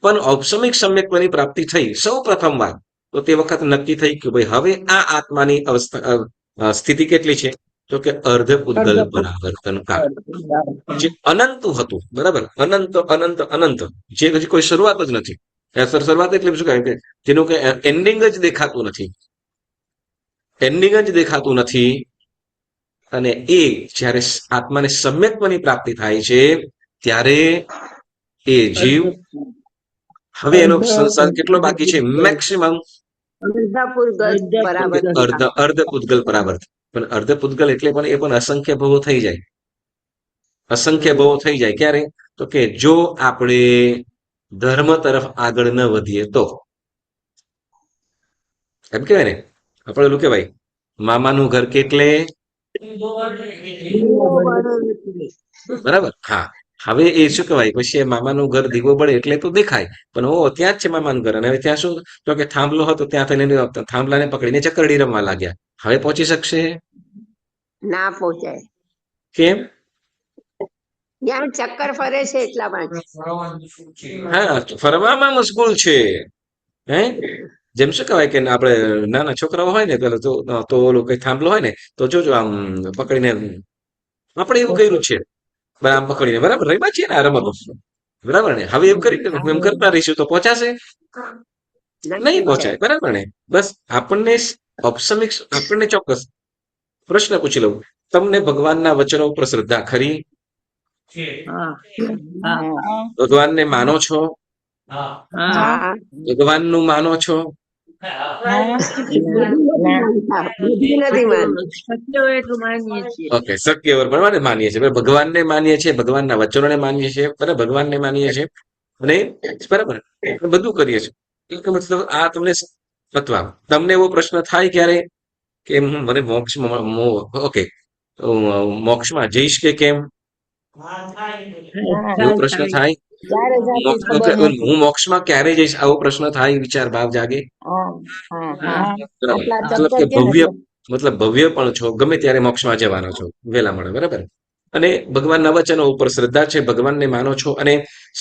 પણ ઔપસમિક સમ્યકની પ્રાપ્તિ થઈ સૌ પ્રથમ વાર, તો તે વખત નક્કી થઈ કે ભાઈ હવે આ આત્માની અવસ્થા સ્થિતિ કેટલી છે, તો કે અર્ધ પૂતગલ પરાવર્તન કાળ, જે અનંત હતું. બરાબર, અનંત અનંત અનંત, જે હજી કોઈ શરૂઆત જ નથી. શરૂઆત એટલે શું કહે કે જેનું કે એન્ડિંગ જ દેખાતું નથી, એન્ડિંગ જ દેખાતું નથી. અને એ જ્યારે આત્માને સમ્યક્વની પ્રાપ્તિ થાય છે ત્યારે એ જીવ, હવે એનો સંસાર કેટલો બાકી છે, મેક્સિમમ અર્ધ પૂતગલ પરાવર્ત. પણ અર્ધ પૂતગલ એટલે પણ એ પણ અસંખ્ય ભવો થઈ જાય, અસંખ્ય ભવો થઈ જાય. ક્યારે, તો કે જો આપણે ધર્મ તરફ આગળ ન વધીએ તો. એમ કહેવાય ને, આપણે એલું કેવાય મામાનું ઘર કેટલે, બરાબર. હા, હવે એ શું કહેવાય, પછી મામાનું ઘર દીવો બળે એટલે તો દેખાય, પણ ઓ ત્યાં જ છે મામાનું ઘર. અને હવે ત્યાં શું, તો કે થાંભલો હતો, ત્યાં થઈને થાંભલાને પકડીને ચકરડી રમવા લાગ્યા. હવે પહોંચી શકશે? ના પહોંચાય. કેમ? ત્યાં ચક્કર ફરે છે એટલા માટે. હા, ફરવામાં મશગુલ છે. હે, જેમ શું કહેવાય કે આપણે નાના છોકરાઓ હોય ને પેલા તો ઓલું કઈ થાંભલો હોય ને તો જોજો આમ પકડીને, આપણે એવું કર્યું છે, આમ પકડીને, બરાબર, રમ્યા છીએ ને આ રમતો, બરાબર ને. હવે એમ કરી એમ કરતા રહીશું તો પહોંચાશે? નહીં પહોંચાય, બરાબર ને. બસ આપણને ઔપસમિક, આપણને ચોક્કસ પ્રશ્ન પૂછી લઉં, તમને ભગવાનના વચનો ઉપર શ્રદ્ધા ખરી? ભગવાનને માનો છો? ભગવાનનું માનો છો? ઓકે, શક્ય હોય પણ માનીએ છીએ, ભગવાનને માનીએ છીએ, ભગવાનના વચનોને માનીએ છીએ, બરાબર, ભગવાનને માનીએ છીએ અને બરાબર બધું કરીએ છીએ. મતલબ આ તમને અથવા તમને એવો પ્રશ્ન થાય ક્યારે કે મને ઓકે મોક્ષમાં જઈશ કે કેમ, એવો પ્રશ્ન થાય? હું મોક્ષમાં ક્યારે જઈશ, આવો પ્રશ્ન થાય, વિચાર ભાવ જાગે. મતલબ કે ભવ્ય, મતલબ ભવ્ય પણ છો, ગમે ત્યારે મોક્ષમાં જવાનો છો, વેલા મળે, બરાબર. અને ભગવાનના વચનો ઉપર શ્રદ્ધા છે, ભગવાનને માનો છો. અને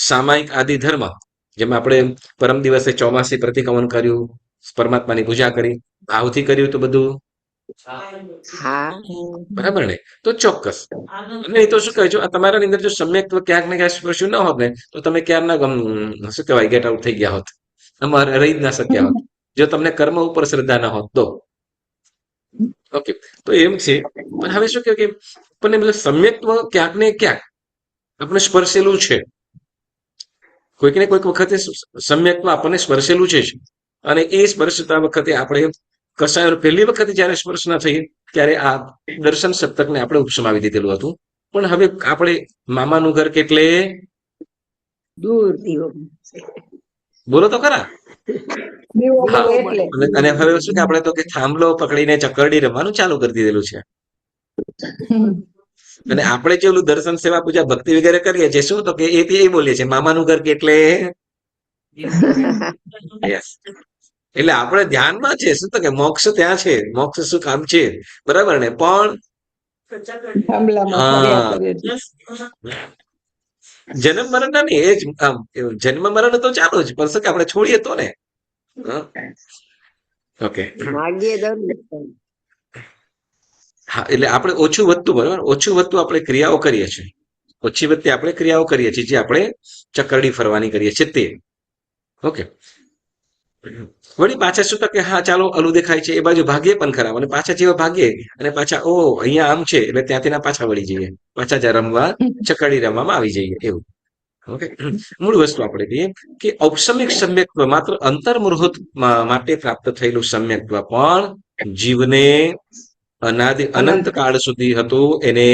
સામાયિક આદિ ધર્મ, જેમાં આપણે પરમ દિવસે ચોમાસી પ્રતિક્રમણ કર્યું, પરમાત્માની પૂજા કરી, ભાવથી કર્યું, તો બધું બરાબર ને. તો ચોક્કસ. અને એ તો શું કહે છો, તમારા અંદર જો સમ્યક્ત્વ ક્યાંક ને ક્યાંક સ્પર્શ્યું ન હોત ને તો તમે ક્યારના શું કહેવાય ગેટ આઉટ થઈ ગયા હોત, અમારે રહી જ ના શક્યા હોત, જો તમને કર્મ ઉપર શ્રદ્ધા ન હોત તો. ઓકે, તો એમ છે. પણ હવે શું કહ્યું કે આપણને મતલબ સમ્યક્ત્વ ક્યાંક ને ક્યાંક આપણે સ્પર્શેલું છે, કોઈક ને કોઈક વખતે સમ્યક્ત્વ આપણને સ્પર્શેલું છે. અને એ સ્પર્શતા વખતે આપણે કશાય પહેલી વખતે જયારે સ્પર્શ ના થઈ ત્યારે આ દર્શન સપ્તકને આપણે ઉપસમાવી દીધેલું હતું. પણ હવે આપણે મામાનું ઘર કેટલે દૂર, બોલો તો ખરા. અને હવે શું કે આપણે તો કે થાંભલો પકડીને ચકરડી રમવાનું ચાલુ કરી દીધેલું છે. અને આપણે જે ઓલું દર્શન સેવા પૂજા ભક્તિ વગેરે કરીએ છીએ, શું તો કે એ બોલીએ છીએ મામાનું ઘર કેટલે. એટલે આપણે ધ્યાનમાં છે શું તો કે મોક્ષ ત્યાં છે, મોક્ષ શું કામ છે, બરાબર ને. પણ જન્મ મરણ ના નહીં, એ જ જન્મ મરણ તો ચાલુ જ, પણ શું કે આપણે છોડીએ તો ને. ઓકે, હા, એટલે આપણે ઓછું વધતું, બરાબર, ઓછું વધતું આપણે ક્રિયાઓ કરીએ છીએ, ઓછી વધતી આપણે ક્રિયાઓ કરીએ છીએ, જે આપણે ચકરડી ફરવાની કરીએ છીએ તે. ઓકે, વળી પાછા શું કે હા ચાલો અલું દેખાય છે એ બાજુ ભાગીએ પણ ખરા, અને પાછા જેવા ભાગીએ અને પાછા ઓ અહીંયા આમ છે એટલે ત્યાંથી ના પાછા વળી જઈએ, પાછા જ્યાં રમવા ચકરડી રમવામાં આવી જઈએ એવું. ઓકે, મૂળ વસ્તુ આપણે કહીએ કે ઔપસમિક સમ્યક્ત્વ માત્ર અંતર્મુહૂર્ત માટે પ્રાપ્ત થયેલું સમ્યક્ત્વ પણ જીવને અનંત કાળ સુધી હતું એને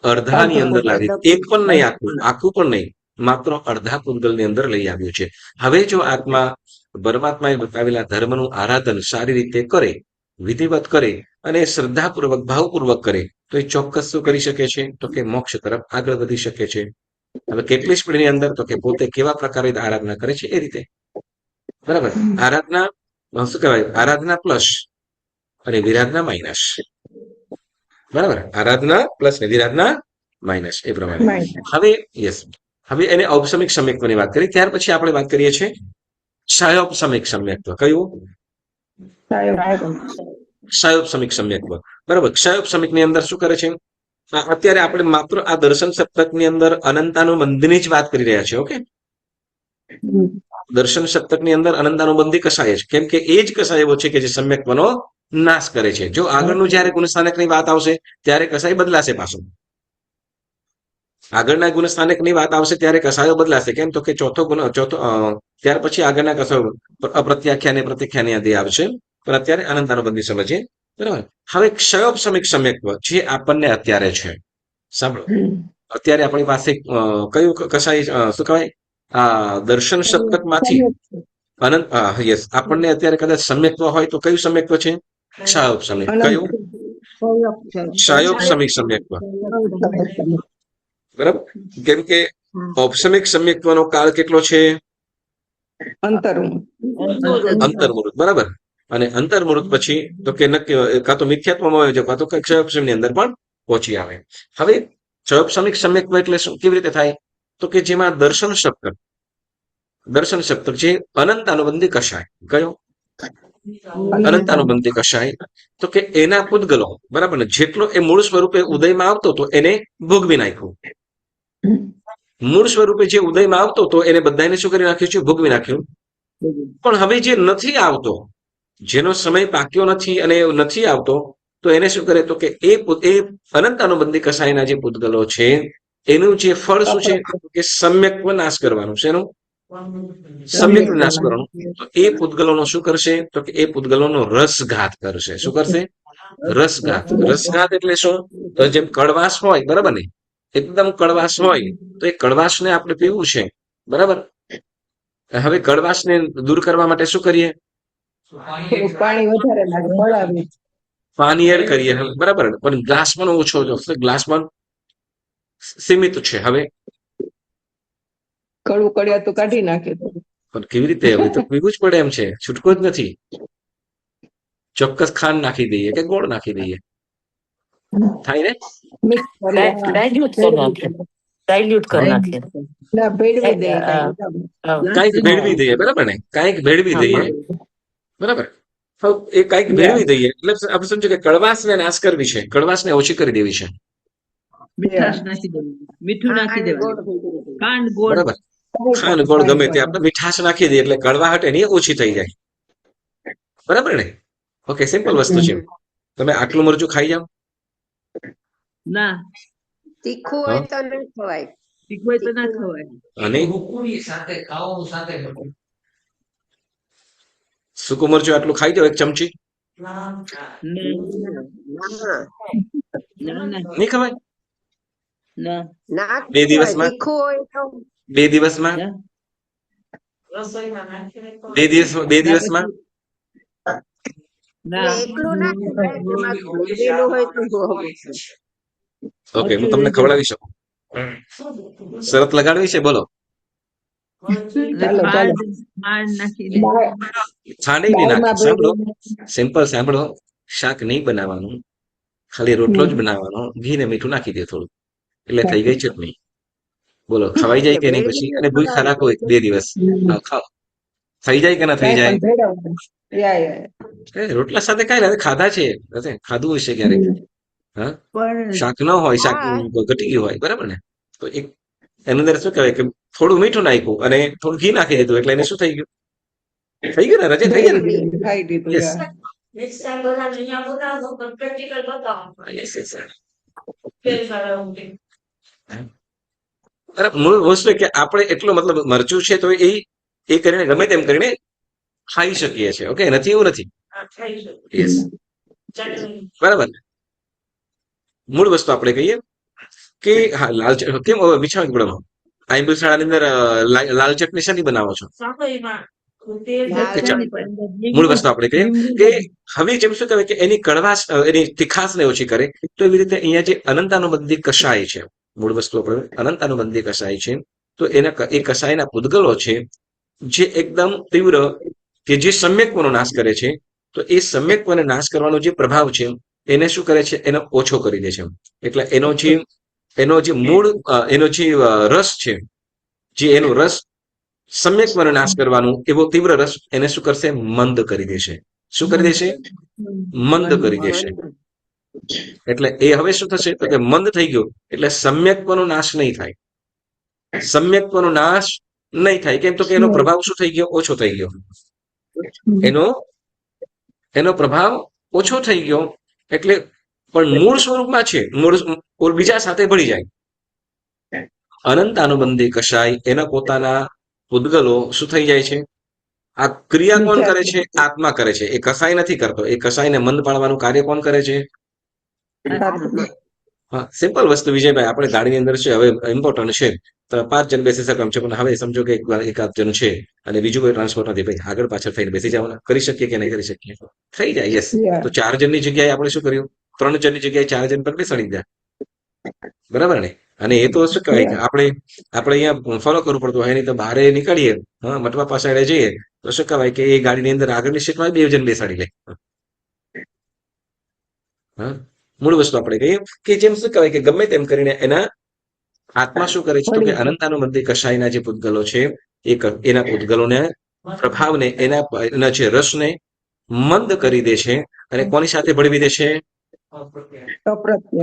અડધાની અંદર લાવી, એક પણ નહીં, આખું પણ નહીં, માત્ર અડધા પૂતગલની અંદર લઈ આવ્યું છે. હવે જો આત્મા પરમાત્માએ બતાવેલા ધર્મનું આરાધન સારી રીતે કરે, વિધિવત કરે અને શ્રદ્ધાપૂર્વક ભાવપૂર્વક કરે તો એ ચોક્કસ શું કરી શકે છે? તો કે મોક્ષ તરફ આગળ વધી શકે છે. હવે કેટલી સ્પીડની અંદર? તો કે પોતે કેવા પ્રકારે આરાધના કરે છે એ રીતે. બરાબર, આરાધના શું કહેવાય? આરાધના પ્લસ અને વિરાધના માઇનસ. બરાબર, આરાધના પ્લસ ને વિરાધના માઇનસ, એ પ્રમાણે. હવે યસ, હવે એને ઔપસમિક સમ્યક્ત્વની વાત કરી. ત્યાર પછી આપણે વાત કરીએ છીએ ક્ષયોપસમિક સમ્યક્ત્વ. કયું? ક્ષયોપસમિક સમ્યક્ત્વ. બરાબર, ક્ષયોપસમિક ની અંદર શું કરે છે? અત્યારે આપણે માત્ર આ દર્શન સપ્તક ની અંદર અનંતાનુબંધની જ વાત કરી રહ્યા છીએ. ઓકે, દર્શન સપ્તક ની અંદર અનંતાનુબંધી કસાય છે, કેમ કે એ જ કસાય એવો છે કે જે સમ્યક્ત્વનો નાશ કરે છે. જો આગળનું જયારે ગુણસ્થાનકની વાત આવશે ત્યારે કસાય બદલાશે પાછું. આગળના ગુણસ્થાનકની વાત આવશે ત્યારે કસાયો બદલાશે. કેમ? તો કે ત્યાર પછી આગળના કસાયો અપ્રત્યાખ્યાન પ્રત્યાખ્યાન આદિ આવશે. પણ અત્યારે અનંતાનુબંધી સમજીએ. બરાબર, હવે ક્ષયોપસમિક સમ્યક્ત્વ જે આપણને અત્યારે છે, સાંભળો, અત્યારે આપણી પાસે કયું કસાય શું કહેવાય? આ દર્શન સપ્તક માંથી અનંત, યસ, આપણને અત્યારે કદાચ સમ્યક્ત્વ હોય તો કયું સમ્યક્ત્વ છે? ક્ષયોપસમિક. કયું? ક્ષયોપસમિક સમ્યક્ત્વ. બરાબર, કેમ કે ઔપસમિક સમ્યક્ત્વનો કાળ કેટલો છે? અંતર્મુહૂર્ત. બરાબર, અને અંતર્મુહૂર્ત પછી તો કે નક્કી કાં તો મિથ્યાત્વમાં હોય છે, કાં તો ક્ષયોપસમની અંદર પણ પહોંચી આવે. હવે ક્ષયોપસમિક સમ્યક્ત્વ એટલે શું, કેવી રીતે થાય? તો કે જેમાં દર્શન સપ્તક જે અનંતાનુબંધી કશાય. કયો? અનંતાનુબંધી કશાય. તો કે એના પૂતગલો, બરાબર ને, જેટલો એ મૂળ સ્વરૂપે ઉદયમાં આવતો તો એને ભોગવી નાખ્યું. મૂળ સ્વરૂપે જે ઉદયમાં આવતો તો એને બધાને શું કરી નાખ્યું છે? ભોગવી નાખ્યું. પણ હવે જે નથી આવતો, જેનો સમય પાક્યો નથી અને નથી આવતો, તો એને શું કરે? તો કે એ અનંતાનુબંધી કસાયના જે પૂતગલો છે એનું જે ફળ શું છે? કે સમ્યક્ત્વ નાશ કરવાનું. શેનું? સમ્યક નાશ કરવાનું. તો એ પૂતગલોનો શું કરશે? તો કે એ પૂતગલોનો રસઘાત કરશે. શું કરશે? રસઘાત. રસઘાત એટલે શું? તો જેમ કડવાશ હોય, બરાબર ને, એકદમ કડવાશ હોય તો એ કડવાશને આપણે પીવું છે, બરાબર. હવે કડવાશને દૂર કરવા માટે શું કરીએ? પાણી એડ કરીએ, બરાબર. પણ ગ્લાસ પણ ઓછો છે, ગ્લાસ પણ સીમિત છે. હવે કડવું કડિયા તો કાઢી નાખે. પણ કેવી રીતે? હવે તો પીવું જ પડે એમ છે, છૂટકો જ નથી. ચોક્કસ ખાંડ નાખી દઈએ કે ગોળ નાખી દઈએ, થાય ને? ડાયલ્યુટ કરી નાખીએ. કાંઈક ભેળવી દઈએ, બરાબર ને, કાંઈક ભેળવી દઈએ, બરાબર. એ કાંઈક ભેળવી દઈએ એટલે આપણે સમજો કે કડવાશને નાશ કરવી છે, કડવાશને ઓછી કરી દેવી છે. મીઠાશ નાખી દેવું, મીઠું નાખી દેવું, ખાંડ ગોળ, બરાબર, ખાંડ ગોળ ગમે તે આપણે મીઠાશ નાખી દઈએ એટલે કડવાહટ એની ઓછી થઈ જાય, બરાબર ને? ઓકે, સિમ્પલ વસ્તુ છે. તમે આટલું મરચું ખાઈ જાઓ? ના, તીખું હોય તો ન ખવાય. તીખું હોય તો ના ખવાય. અને ભૂકુડી સાથે ખાવું સાથે સૂકું મરચું આટલું ખાઈ જાઓ, એક ચમચી? નહીં ખવાય? ના, 2 દિવસમાં? તીખું હોય તો 2 દિવસમાં? 2 દિવસમાં? એકલું ના ખવાય, એમાં ભરેલું હોય તો ઓકે, હું તમને ખવડાવી શકું. શરત લગાડવી છે? બોલો. ખાંડ નાખી દે. ખાંડ નહીં નાખી. સાંભળો, સિમ્પલ સાંભળો, શાક નહીં બનાવવાનું, ખાલી રોટલો જ બનાવવાનો, ઘી ને મીઠું નાખી દે થોડું, એટલે થઈ ગઈ ચટણી. બોલો, ખવાઈ જાય કે નહીં પછી? અને ભૂખ ખરાક હોય 2 દિવસ, ખાઓ, થઈ જાય કે ના થઈ જાય? રોટલા સાથે ખાય ને, ખાધા છે, ખાધું હશે ક્યારેક. હા, શાક ન હોય, શાક ઘટી ગયું હોય, બરાબર ને, તો એક એની અંદર શું કહેવાય કે થોડું મીઠું નાખ્યું અને થોડું ઘી નાખી દીધું એટલે એને શું થઈ ગયું? થઈ ગયું ને, રજે થઈ ગયું ને. Yes, yes, yes. બરાબર મૂળ વસ્તુ કે આપણે એટલો મતલબ મરચું છે તો એ કરીને ગમે તેમ કરીને ખાઈ શકીએ છીએ. ઓકે, નથી એવું નથી. યસ, બરાબર. મૂળ વસ્તુ આપણે કહીએ કે હા લાલ કેમ વિચાર ગોળામાં આંબુ શાળાની અંદર લાલ ચટણી શાની બનાવો છો? ઓકે, ચાલો. મૂળ વસ્તુ આપણે કહીએ કે હવે જેમ શું કહેવાય કે એની કડવાશ એની તીખાશને ઓછી કરે તો એવી રીતે અહીંયા જે અનંતાનુબંધી કષાય છે, મૂળ વસ્તુ આપણે અનંતાનુબંધી કષાય છે, તો એ કષાયના પૂદગલો છે જે એકદમ તીવ્ર કે જે સમ્યકત્વનો નાશ કરે છે, તો એ સમ્યકત્વને નાશ કરવાનો જે પ્રભાવ છે એને શું કરે છે, એનો ઓછો કરી દે છે. એટલે એનો જે મૂળ એનો જે રસ છે, જે એનો રસ સમ્યકત્વનો નાશ કરવાનું એવો તીવ્ર રસ એને શું કરશે, મંદ કરી દેશે. શું કરી દેશે? મંદ કરી દેશે. એટલે એ હવે શું થશે તો કે મંદ થઈ ગયો એટલે સમ્યકત્વનો નાશ નહીં થાય. સમ્યકત્વનો નાશ નહીં થાય કેમ તો કે એનો પ્રભાવ શું થઈ ગયો, ઓછો થઈ ગયો. એનો પ્રભાવ ઓછો થઈ ગયો એટલે પણ મૂળ સ્વરૂપમાં છે, મૂળ બીજા સાથે ભળી જાય. અનંત અનુબંધી કષાય એના પોતાના પૂદગલો શું થઈ જાય છે, આ ક્રિયા કોણ કરે છે, આત્મા કરે છે. એ કસાય નથી કરતો. એ કસાયને મંદ પાડવાનું કાર્ય કોણ કરે છે? હા, સિમ્પલ વસ્તુ વિજયભાઈ, આપણે ગાડીની અંદર છે, હવે ઇમ્પોર્ટન્ટ છે તો 5 જણ બેસી શકે છે, પણ હવે સમજો કે એકાદ જણ છે અને બીજું કોઈ ટ્રાન્સપોર્ટ નથી, ભાઈ આગળ પાછળ થઈને બેસી જવાના. કરી શકીએ કે નહીં કરી શકીએ? થઈ જાય. યસ. તો 4 જણની જગ્યાએ આપણે શું કર્યું, 3 જણની જગ્યાએ 4 જણ પર બેસાડી દીધા. બરાબર ને? અને એ તો શું કહેવાય કે આપણે અહીંયા ફોલો કરવું પડતું હોય, નહીં તો બહાર નીકળીએ, હા, મટવા પાછળ જઈએ તો શું કહેવાય કે એ ગાડીની અંદર આગળની સીટમાં 2 જણ બેસાડી લે. હા, મૂળ વસ્તુ આપણે કહીએ કે જેમ શું કહેવાય કે ગમે તેમ કરીને એના આત્મા શું કરે છે તો કે અનંતાનુબંધી કષાયના જે પૂદગલો છે એના પૂદગલોને પ્રભાવને એના જે રસને મંદ કરી દે છે અને કોની સાથે ભળવી દે છે?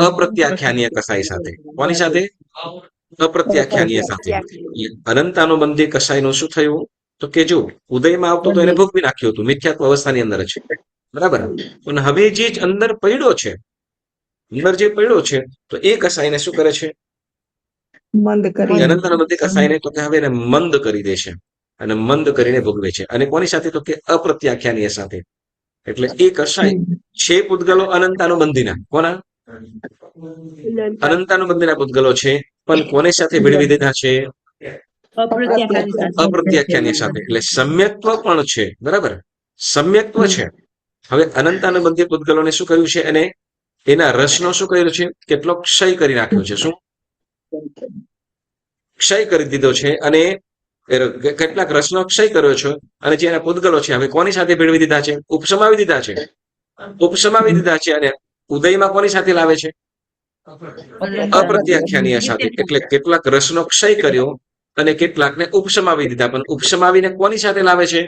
અપ્રત્યાખ્યાનીય કસાય સાથે. કોની સાથે? અપ્રત્યાખ્યાનીય સાથે. અનંતાનુબંધી કસાયનું શું થયું તો કે જો ઉદયમાં આવતો તો એને ભોગવી નાખ્યું હતું, મિથ્યાત્વ અવસ્થાની અંદર છે. બરાબર. પણ હવે જે અંદર પડ્યો છે, તો એ કસાયને શું કરે છે? મંદ કરી અનંતાનુબંધી કસાયને તો કે હવે એને મંદ કરી દે છે અને મંદ કરીને ભોગવે છે. અને કોની સાથે તો કે અપ્રત્યાખ્યાનીય સાથે. એટલે એ કસાય છે પૂદગલો અનંતાનુબંધીના. કોના? અનંતાનુબંધીના પૂદગલો છે, પણ કોને સાથે ભેળવી દીધા છે? અપ્રત્યાખ્યાનીય સાથે. એટલે સમ્યક્ત્વ પણ છે. બરાબર, સમ્યક્ત્વ છે. હવે અનંતાનુબંધી પૂદગલોને શું કર્યું છે? અને એના રસનો શું કર્યું છે? કેટલો ક્ષય કરી નાખ્યો છે. શું ક્ષય કરી દીધો છે? અને કેટલાક રસનો ક્ષય કર્યો છે અને જે એના પૂદગલો છે હવે કોની સાથે ભેળવી દીધા છે? ઉપસમાવી દીધા છે. અને ઉદયમાં કોની સાથે લાવે છે? અપ્રત્યાખ્યાનીય સાથે. એટલે કેટલાક રસનો ક્ષય કર્યો અને કેટલાકને ઉપસમાવી દીધા, પણ ઉપસમાવીને કોની સાથે લાવે છે?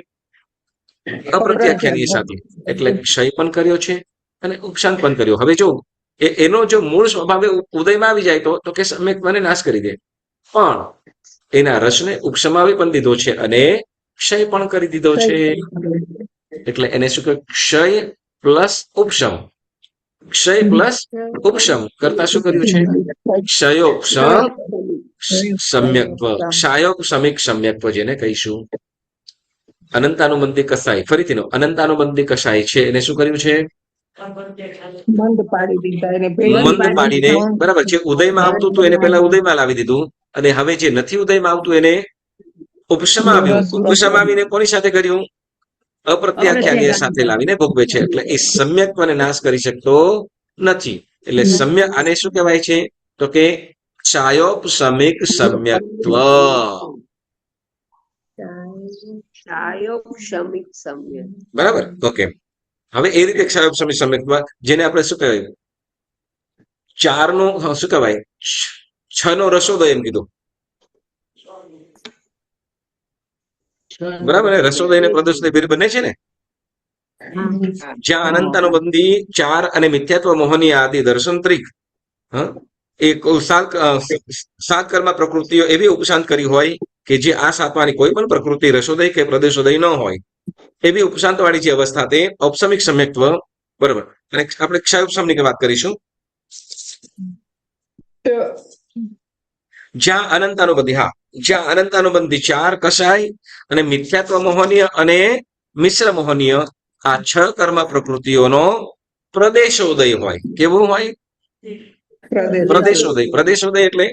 અપ્રત્યાખ્યાનીય સાથે. એટલે ક્ષય પણ કર્યો છે અને ઉપશાંત પણ કર્યો. હવે જો એનો જો મૂળ સ્વભાવ ઉદયમાં આવી જાય તો કે સમ્યક્ત્વને નાશ કરી દે, પણ એના રસને ઉપસમાવી પણ દીધો છે અને ક્ષય પણ કરી દીધો છે. એટલે એને શું કહે? ક્ષય પ્લસ ઉપશમ. ક્ષય પ્લસ ઉપશમ કરતા શું કર્યું છે? ક્ષયોપશમ સમ્યક્ત્વ, ક્ષાયોપશમિક સમ્યક્ત્વ જેને કહીશું. અનંતાનુબંધી કસાય, ફરીથી અનંતાનુબંધી કસાય છે એને શું કર્યું છે? મંદ પાડી દીધા એને મંદ પાડીને, બરાબર છે, ઉદયમાં આવતું હતું એને પહેલા ઉદયમાં લાવી દીધું અને હવે જે નથી ઉદયમાં આવતું એને ઉપસમાવ્યું. ઉપસમાવીને કોની સાથે કર્યું? અપ્રત્યાખ્યાનીય સાથે લાવીને ભોગવે છે. એટલે એ સમ્યક્ત્વને નાશ કરી શકતો નથી. એટલે સમ્યક, આને શું કહેવાય છે તો કે ક્ષાયોપશમિક સમ્યક્ત્વ. બરાબર. ઓકે, હવે એ રીતે ક્ષાયોપશમિક સમ્યક્ત્વ જેને આપણે શું કહેવાય 4 નો શું કહેવાય 6 નો રસોદય એમ કીધું. બરાબર. રસોદય ને પ્રદોષદય બેર બને છે ને, જ્યાં અનંતાનુબંધી 4 અને મિથ્યાત્વ મોહની આદિ દર્શનત્રિક એ સાત કર્મ પ્રકૃતિઓ એવી ઉપશાંત કરી હોય કે જે આ સાતમાની કોઈ પણ પ્રકૃતિ રસોદય કે પ્રદેશોદય ન હોય એવી ઉપશાંત વાળી જે અવસ્થા તે ઔપસમિક સમ્યક્ત્વ. બરાબર. અને આપણે ક્ષયોપશમની વાત કરીશું. જ્યાં અનંતાનુબંધી, હા, જ્યાં અનંતાનુબંધી 4 કસાય અને મિથ્યાત્વ મોહનીય અને મિશ્ર મોહનીય આ 6 કર્મ પ્રકૃતિઓનો પ્રદેશોદય હોય. કેવું હોય? પ્રદેશોદય. પ્રદેશોદય એટલે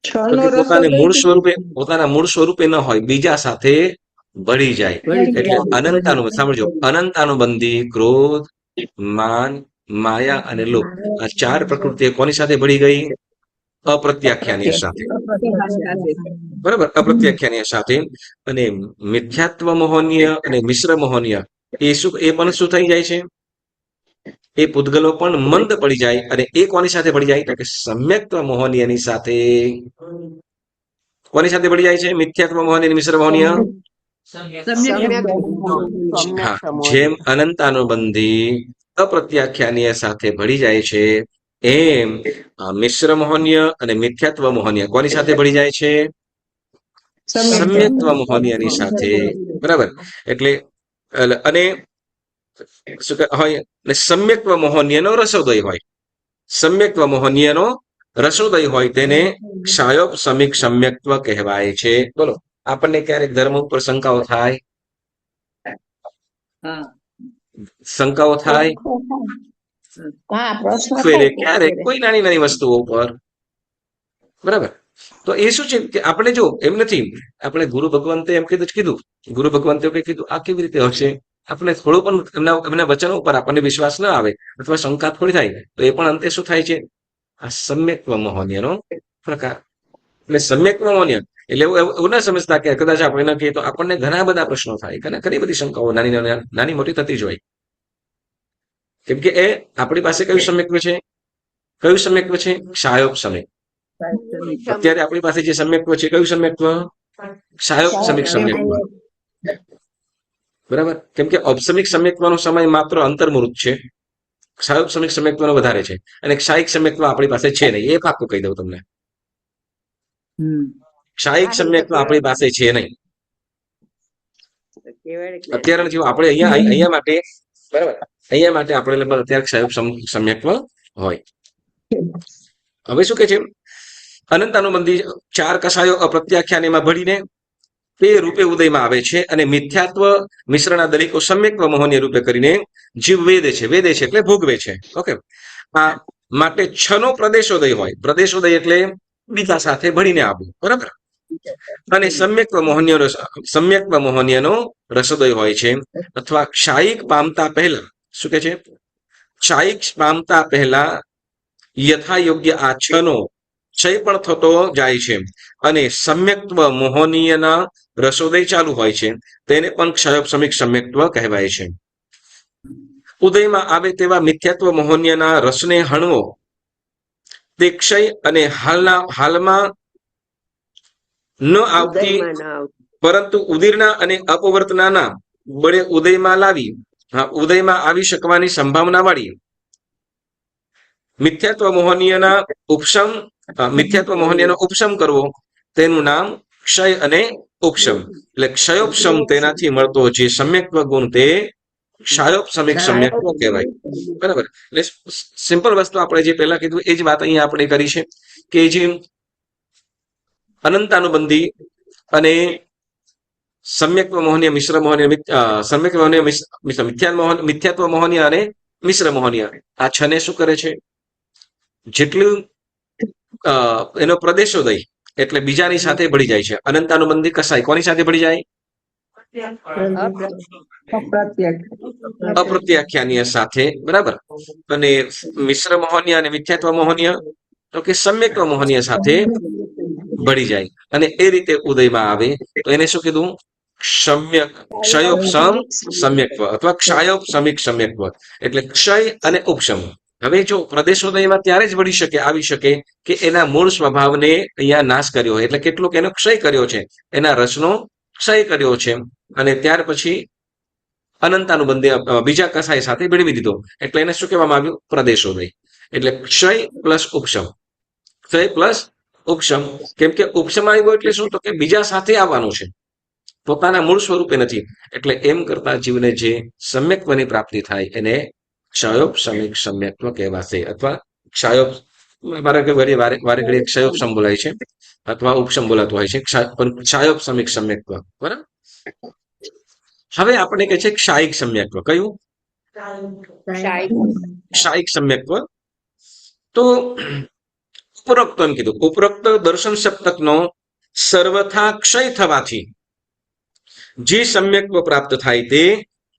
છ તો નો કે રસોદય પોતાના મૂળ સ્વરૂપે ન હોય, બીજા સાથે ભળી જાય. એટલે અનંતાનુબંધી, સાંભળજો, અનંતાનુબંધી ક્રોધ, માન, માયા અને લોભ આ 4 પ્રકૃતિઓ કોની સાથે ભળી ગઈ? અપ્રત્યાખ્યાનીય સાથે. બરાબર, અપ્રત્યાખ્યાનીય સાથે. અને મિથ્યાત્વ મોહનીય અને મિશ્ર મોહનીય એ પણ શું થઈ જાય છે? એ પૂતગલો પણ મંદ પડી જાય. અને એ કોની સાથે ભળી જાય? કે સમ્યક્ત્વ મોહનીયની સાથે. કોની સાથે ભળી જાય છે? મિથ્યાત્વ મોહનીય, મિશ્ર મોહનીય. હા, જેમ અનંતાનુબંધી અપ્રત્યાખ્યાનીય સાથે ભળી જાય છે, એમ મિશ્ર મોહનીય અને મિથ્યાત્વ મોહનીય કોની સાથે ભળી જાય છે? સમ્યક્ત્વ મોહનીયની સાથે. બરાબર. એટલે અને શું હોય? સમ્યક્ત્વ મોહનીયનો રસોદય હોય. સમ્યક્ત્વ મોહનીયનો રસોદય હોય તેને ક્ષાયોપ સમિક સમ્યક્ત્વ કહેવાય છે. બોલો, આપણને ક્યારેક ધર્મ ઉપર શંકાઓ થાય? શંકાઓ થાય? હા, પ્રશ્ન ક્યારેક કોઈ નાની નાની વસ્તુઓ પર. બરાબર. તો એ શું છે કે આપણે જો એમ નથી, આપણે ગુરુ ભગવંતે એમ કીધું, ગુરુ ભગવંતે કીધું, આ કેવી રીતે હશે? આપણે થોડું પણ એમના વચનો ઉપર આપણને વિશ્વાસ ના આવે અથવા શંકા થોડી થાય, તો એ પણ અંતે શું થાય છે? આ સમ્યક્ત્વ મોહનીયનો પ્રકાર. એટલે સમ્યક્ત્વ મોહનીય એટલે એવું ના સમજતા કે કદાચ આપણે ન કહીએ તો આપણને ઘણા બધા પ્રશ્નો થાય, ઘણી બધી શંકાઓ નાની મોટી થતી જ હોય. કેમ કે એ આપણી પાસે કયું સમ્યક્ત્વ છે? કયું સમ્યક્ત્વ છે? ક્ષાયોપ સમ્યક. અત્યારે આપણી પાસે જે સમ્યક્ત્વ છે, કયું સમ્યક્ત્વ? ક્ષાયોપ સમિક સમ્યક્ત્વ. બરાબર. કેમ કે ઔપસમિક સમ્યક્ત્વનો સમય માત્ર અંતર્મુહૂર્ત છે, ક્ષાયોપ સમિક સમ્યક્ત્વનો વધારે છે. અને ક્ષાયિક સમ્યક્ત્વ આપણી પાસે છે નહીં, એ પાક્કું કહી દઉં તમને. ક્ષાયિક સમ્યક્ત્વ આપણી પાસે છે નહીં. અત્યારે નથી. આપણે અહીંયા માટે, બરાબર, અહીંયા માટે આપણે અત્યારે ક્ષાયોપ સમ્યક્ત્વ હોય. હવે શું કે છે? અનંતાનુબંધી 4 કસાયો અપ્રત્યાખ્યાનીમાં ભળીને તે રૂપે ઉદયમાં આવે છે અને મિથ્યાત્વ મિશ્રના દલિકો સમ્યક્ત્વ મોહનીય રૂપે કરીને જીવ વેદે છે. વેદે છે એટલે ભોગવે છે. ઓકે. આ માટે 6 નો પ્રદેશોદય હોય. પ્રદેશોદય એટલે બીજા સાથે ભળીને આવવું. બરાબર. અને સમ્યક્ત્વ મોહનીયનો રસોદય હોય છે. અથવા ક્ષાયિક પામતા પહેલા, શું કે છે? ક્ષાયિક પામતા પહેલા યથાયોગ્ય આ 6 નો ક્ષય પણ થતો જાય છે અને સમ્યક્ત્વ મોહનીયના રસોદય ચાલુ હોય છે. તેને પણ ક્ષયોપ સમિક સમ્યક્ત્વ કહેવાય છે. ઉદયમાં આવે તેવા મિથ્યાત્વ મોહનીયના રસને હણવો તે ક્ષય અને હાલમાં ન આવતી પરંતુ ઉદીરના અને અપવર્તનાના બળે ઉદયમાં આવી શકવાની સંભાવના વાળી મિથ્યાત્વ મોહનીયનો ઉપશમ કરવો, તેનું નામ ક્ષય અને ઉપશમ. એટલે ક્ષયોપશમ તેનાથી મળતો જે સમ્યક્ત્વ ગુણ તે ક્ષાયોપ સમિક સમ્યક્ત્વ કહેવાય. બરાબર. એટલે સિમ્પલ વસ્તુ આપણે જે પહેલા કીધું એ જ વાત અહીંયા આપણે કરી છે કે જે અનંતાનુબંધી અને સમ્યક્ત્વ મોહનીય, મિશ્ર મોહનીય, સમ્યક્ત્વ મોહનીય, મિથ્યાત્વ મોહનીય અને મિશ્ર મોહનીય આ 6 ને શું કરે છે? જેટલું એનો પ્રદેશોદય એટલે બીજાની સાથે ભળી જાય છે. અનંતાનુબંધી કસાય કોની સાથે ભળી જાય? અપ્રત્યાખ્યાનીય સાથે. બરાબર. અને મિશ્ર મોહનીય અને મિથ્યાત્વ મોહનીય તો કે સમ્યક્ત્વ મોહનીય સાથે ભળી જાય અને એ રીતે ઉદયમાં આવે તો એને શું કીધું? ક્ષયોપશમ સમ્યક્ત્વ અથવા ક્ષાયોપ સમિક સમ્યક્ત્વ. એટલે ક્ષય અને ઉપશમ. હવે જો પ્રદેશોદયમાં ત્યારે જ આવી શકે કે એના મૂળ સ્વભાવને અહીંયા નાશ કર્યો હોય, એટલે કેટલોક એનો ક્ષય કર્યો છે, એના રસનો ક્ષય કર્યો છે અને ત્યાર પછી અનંતાનુબંધી બીજા કસાય સાથે ભેળવી દીધો. એટલે એને શું કહેવામાં આવ્યું? પ્રદેશોદય. એટલે ક્ષય પ્લસ ઉપશમ. ક્ષય પ્લસ ઉપશમ. કેમ કે ઉપશમ આવ્યો એટલે શું? તો કે બીજા સાથે આવવાનું છે, પોતાના મૂળ સ્વરૂપે નથી. એટલે એમ કરતા જીવને જે સમ્યક્ત્વની પ્રાપ્તિ થાય એને ક્ષયોપ સમિક સમ્યક્ત્વ કહેવાશે અથવા ક્ષયોપ વારે ઘડીએ ક્ષયોપસમ બોલાય છે અથવા ઉપસમ બોલાતો હોય છે, પણ ક્ષાયોપસમિક સમ્યક્ત્વ. બરાબર. હવે આપણે કહે છે ક્ષાયિક સમ્યક્ત્વ. કયું? ક્ષાયિક સમ્યક્ત્વ. તો ઉપરોક્ત એમ કીધું, ઉપરોક્ત દર્શન સપ્તકનો સર્વથા ક્ષય થવાથી જે સમ્યક્ત્વ પ્રાપ્ત થાય તે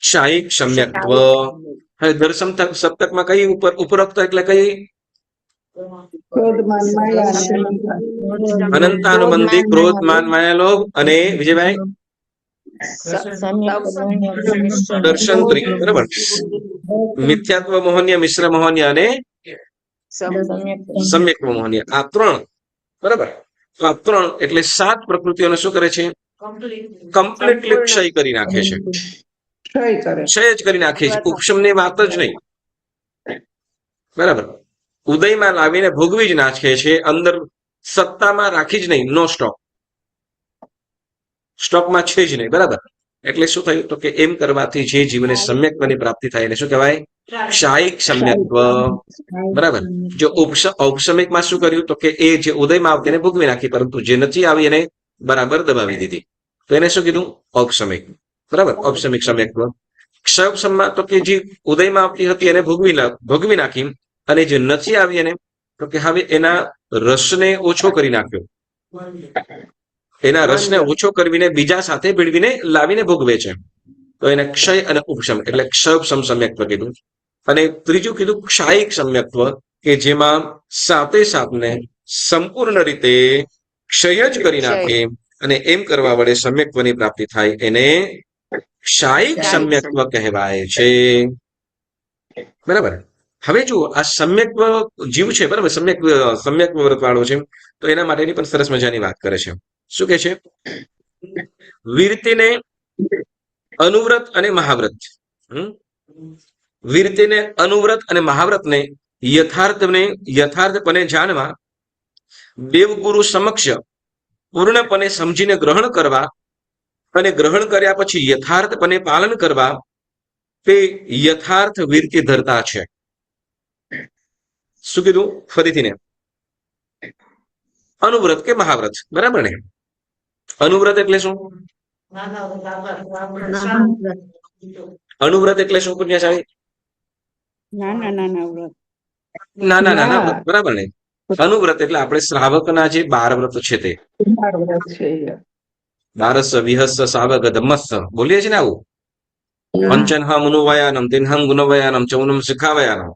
ક્ષાયિક સમ્યક્ત્વ. હવે દર્શન સપ્તકમાં કઈ ઉપરોક્ત એટલે કઈ? ક્રોધમાન માયા અને અનંતાનુબંધી ક્રોધ માન માયા લોભ અને વિજયભાઈ દર્શન ત્રિ. બરાબર. મિથ્યાત્વ મોહનીય, મિશ્ર મોહનીય અને સમ્યક્ત્વ મોહનીય, આ ત્રણ. બરાબર. તો આ ત્રણ એટલે 7 પ્રકૃતિઓને શું કરે છે? કમ્પ્લીટલી ક્ષય કરી નાખે છે. ક્ષય જ કરી નાખે છે, ઉપશમની વાત જ નહીં. બરાબર. ઉદયમાં લાવીને ભોગવી જ નાખે છે, અંદર સત્તામાં રાખી જ નહીં. નો સ્ટોક, સ્ટોકમાં છે જ નહીં. બરાબર. એટલે શું થયું તો કે એમ કરવાથી જે જીવને સમ્યક્ત્વની પ્રાપ્તિ થાય એને શું કહેવાય? ક્ષાયિક સમ્યક્ત્વ. બરાબર. જો ઔપસમિકમાં શું કર્યું તો કે એ જે ઉદયમાં આવતી એને ભોગવી નાખી, પરંતુ જે નથી આવી એને બરાબર દબાવી દીધી, તો એને શું કીધું? ઔપસમિક. બરાબર. ઔપસમિક સમ્યક્ત્વ. ક્ષયોપસમમાં તો કે જે ઉદયમાં આવતી હતી એને ભોગવી નાખી, અને જે નથી આવી એને તો કે હવે એના રસને ઓછો કરી નાખ્યો. એના રસને ઓછો કરીને બીજા સાથે ભેળવીને લાવીને ભોગવે છે, તો એને ક્ષય અને ઉપશમ એટલે ક્ષયોપસમ સમ્યક્ત્વ કીધું. અને ત્રીજું કીધું ક્ષાયિક સમ્યક્ત્વ, કે જેમાં સાતે સાતને સંપૂર્ણ રીતે ક્ષય જ કરી નાખે અને એમ કરવા વડે સમ્યક્ત્વની પ્રાપ્તિ થાય એને ક્ષાયિક સમ્યક્ત્વ કહેવાય છે. બરાબર. હવે જુઓ, આ સમ્યક્ત્વ જીવ છે, બરાબર, સમ્યક્ત્વ વ્રત વાળો છે, તો એના માટેની પણ સરસ મજાની વાત કરે છે. શું કે છે? વીરતીને અનુવ્રત અને મહાવ્રત. વીરતીને અનુવ્રત અને મહાવ્રતને યથાર્થપણે જાણવા, દેવગુરુ સમક્ષ પૂર્ણપણે સમજીને ગ્રહણ કરવા અને ગ્રહણ કર્યા પછી યથાર્થપણે પાલન કરવા, તે યથાર્થ વીરતી ધરતા છે. શું કીધું? ફરીથી ને, અનુવ્રત કે મહાવ્રત. બરાબર ને? અનુવ્રત એટલે શું? અનુવ્રત એટલે શું પુણ્યશાળી? નાના વ્રત. નાના વ્રત. બરાબર ને? અનુવ્રત એટલે આપણે શ્રાવકના જે 12 વ્રત છે તે 12 વિહસ્સ સાવક ધમ્મસ્સ બોલીએ છીએ ને આવું. પંચનહ મુનુવયાનમ, તિન્હમ ગુણવયાનમ, ચૌનમ શિખાવયાનમ.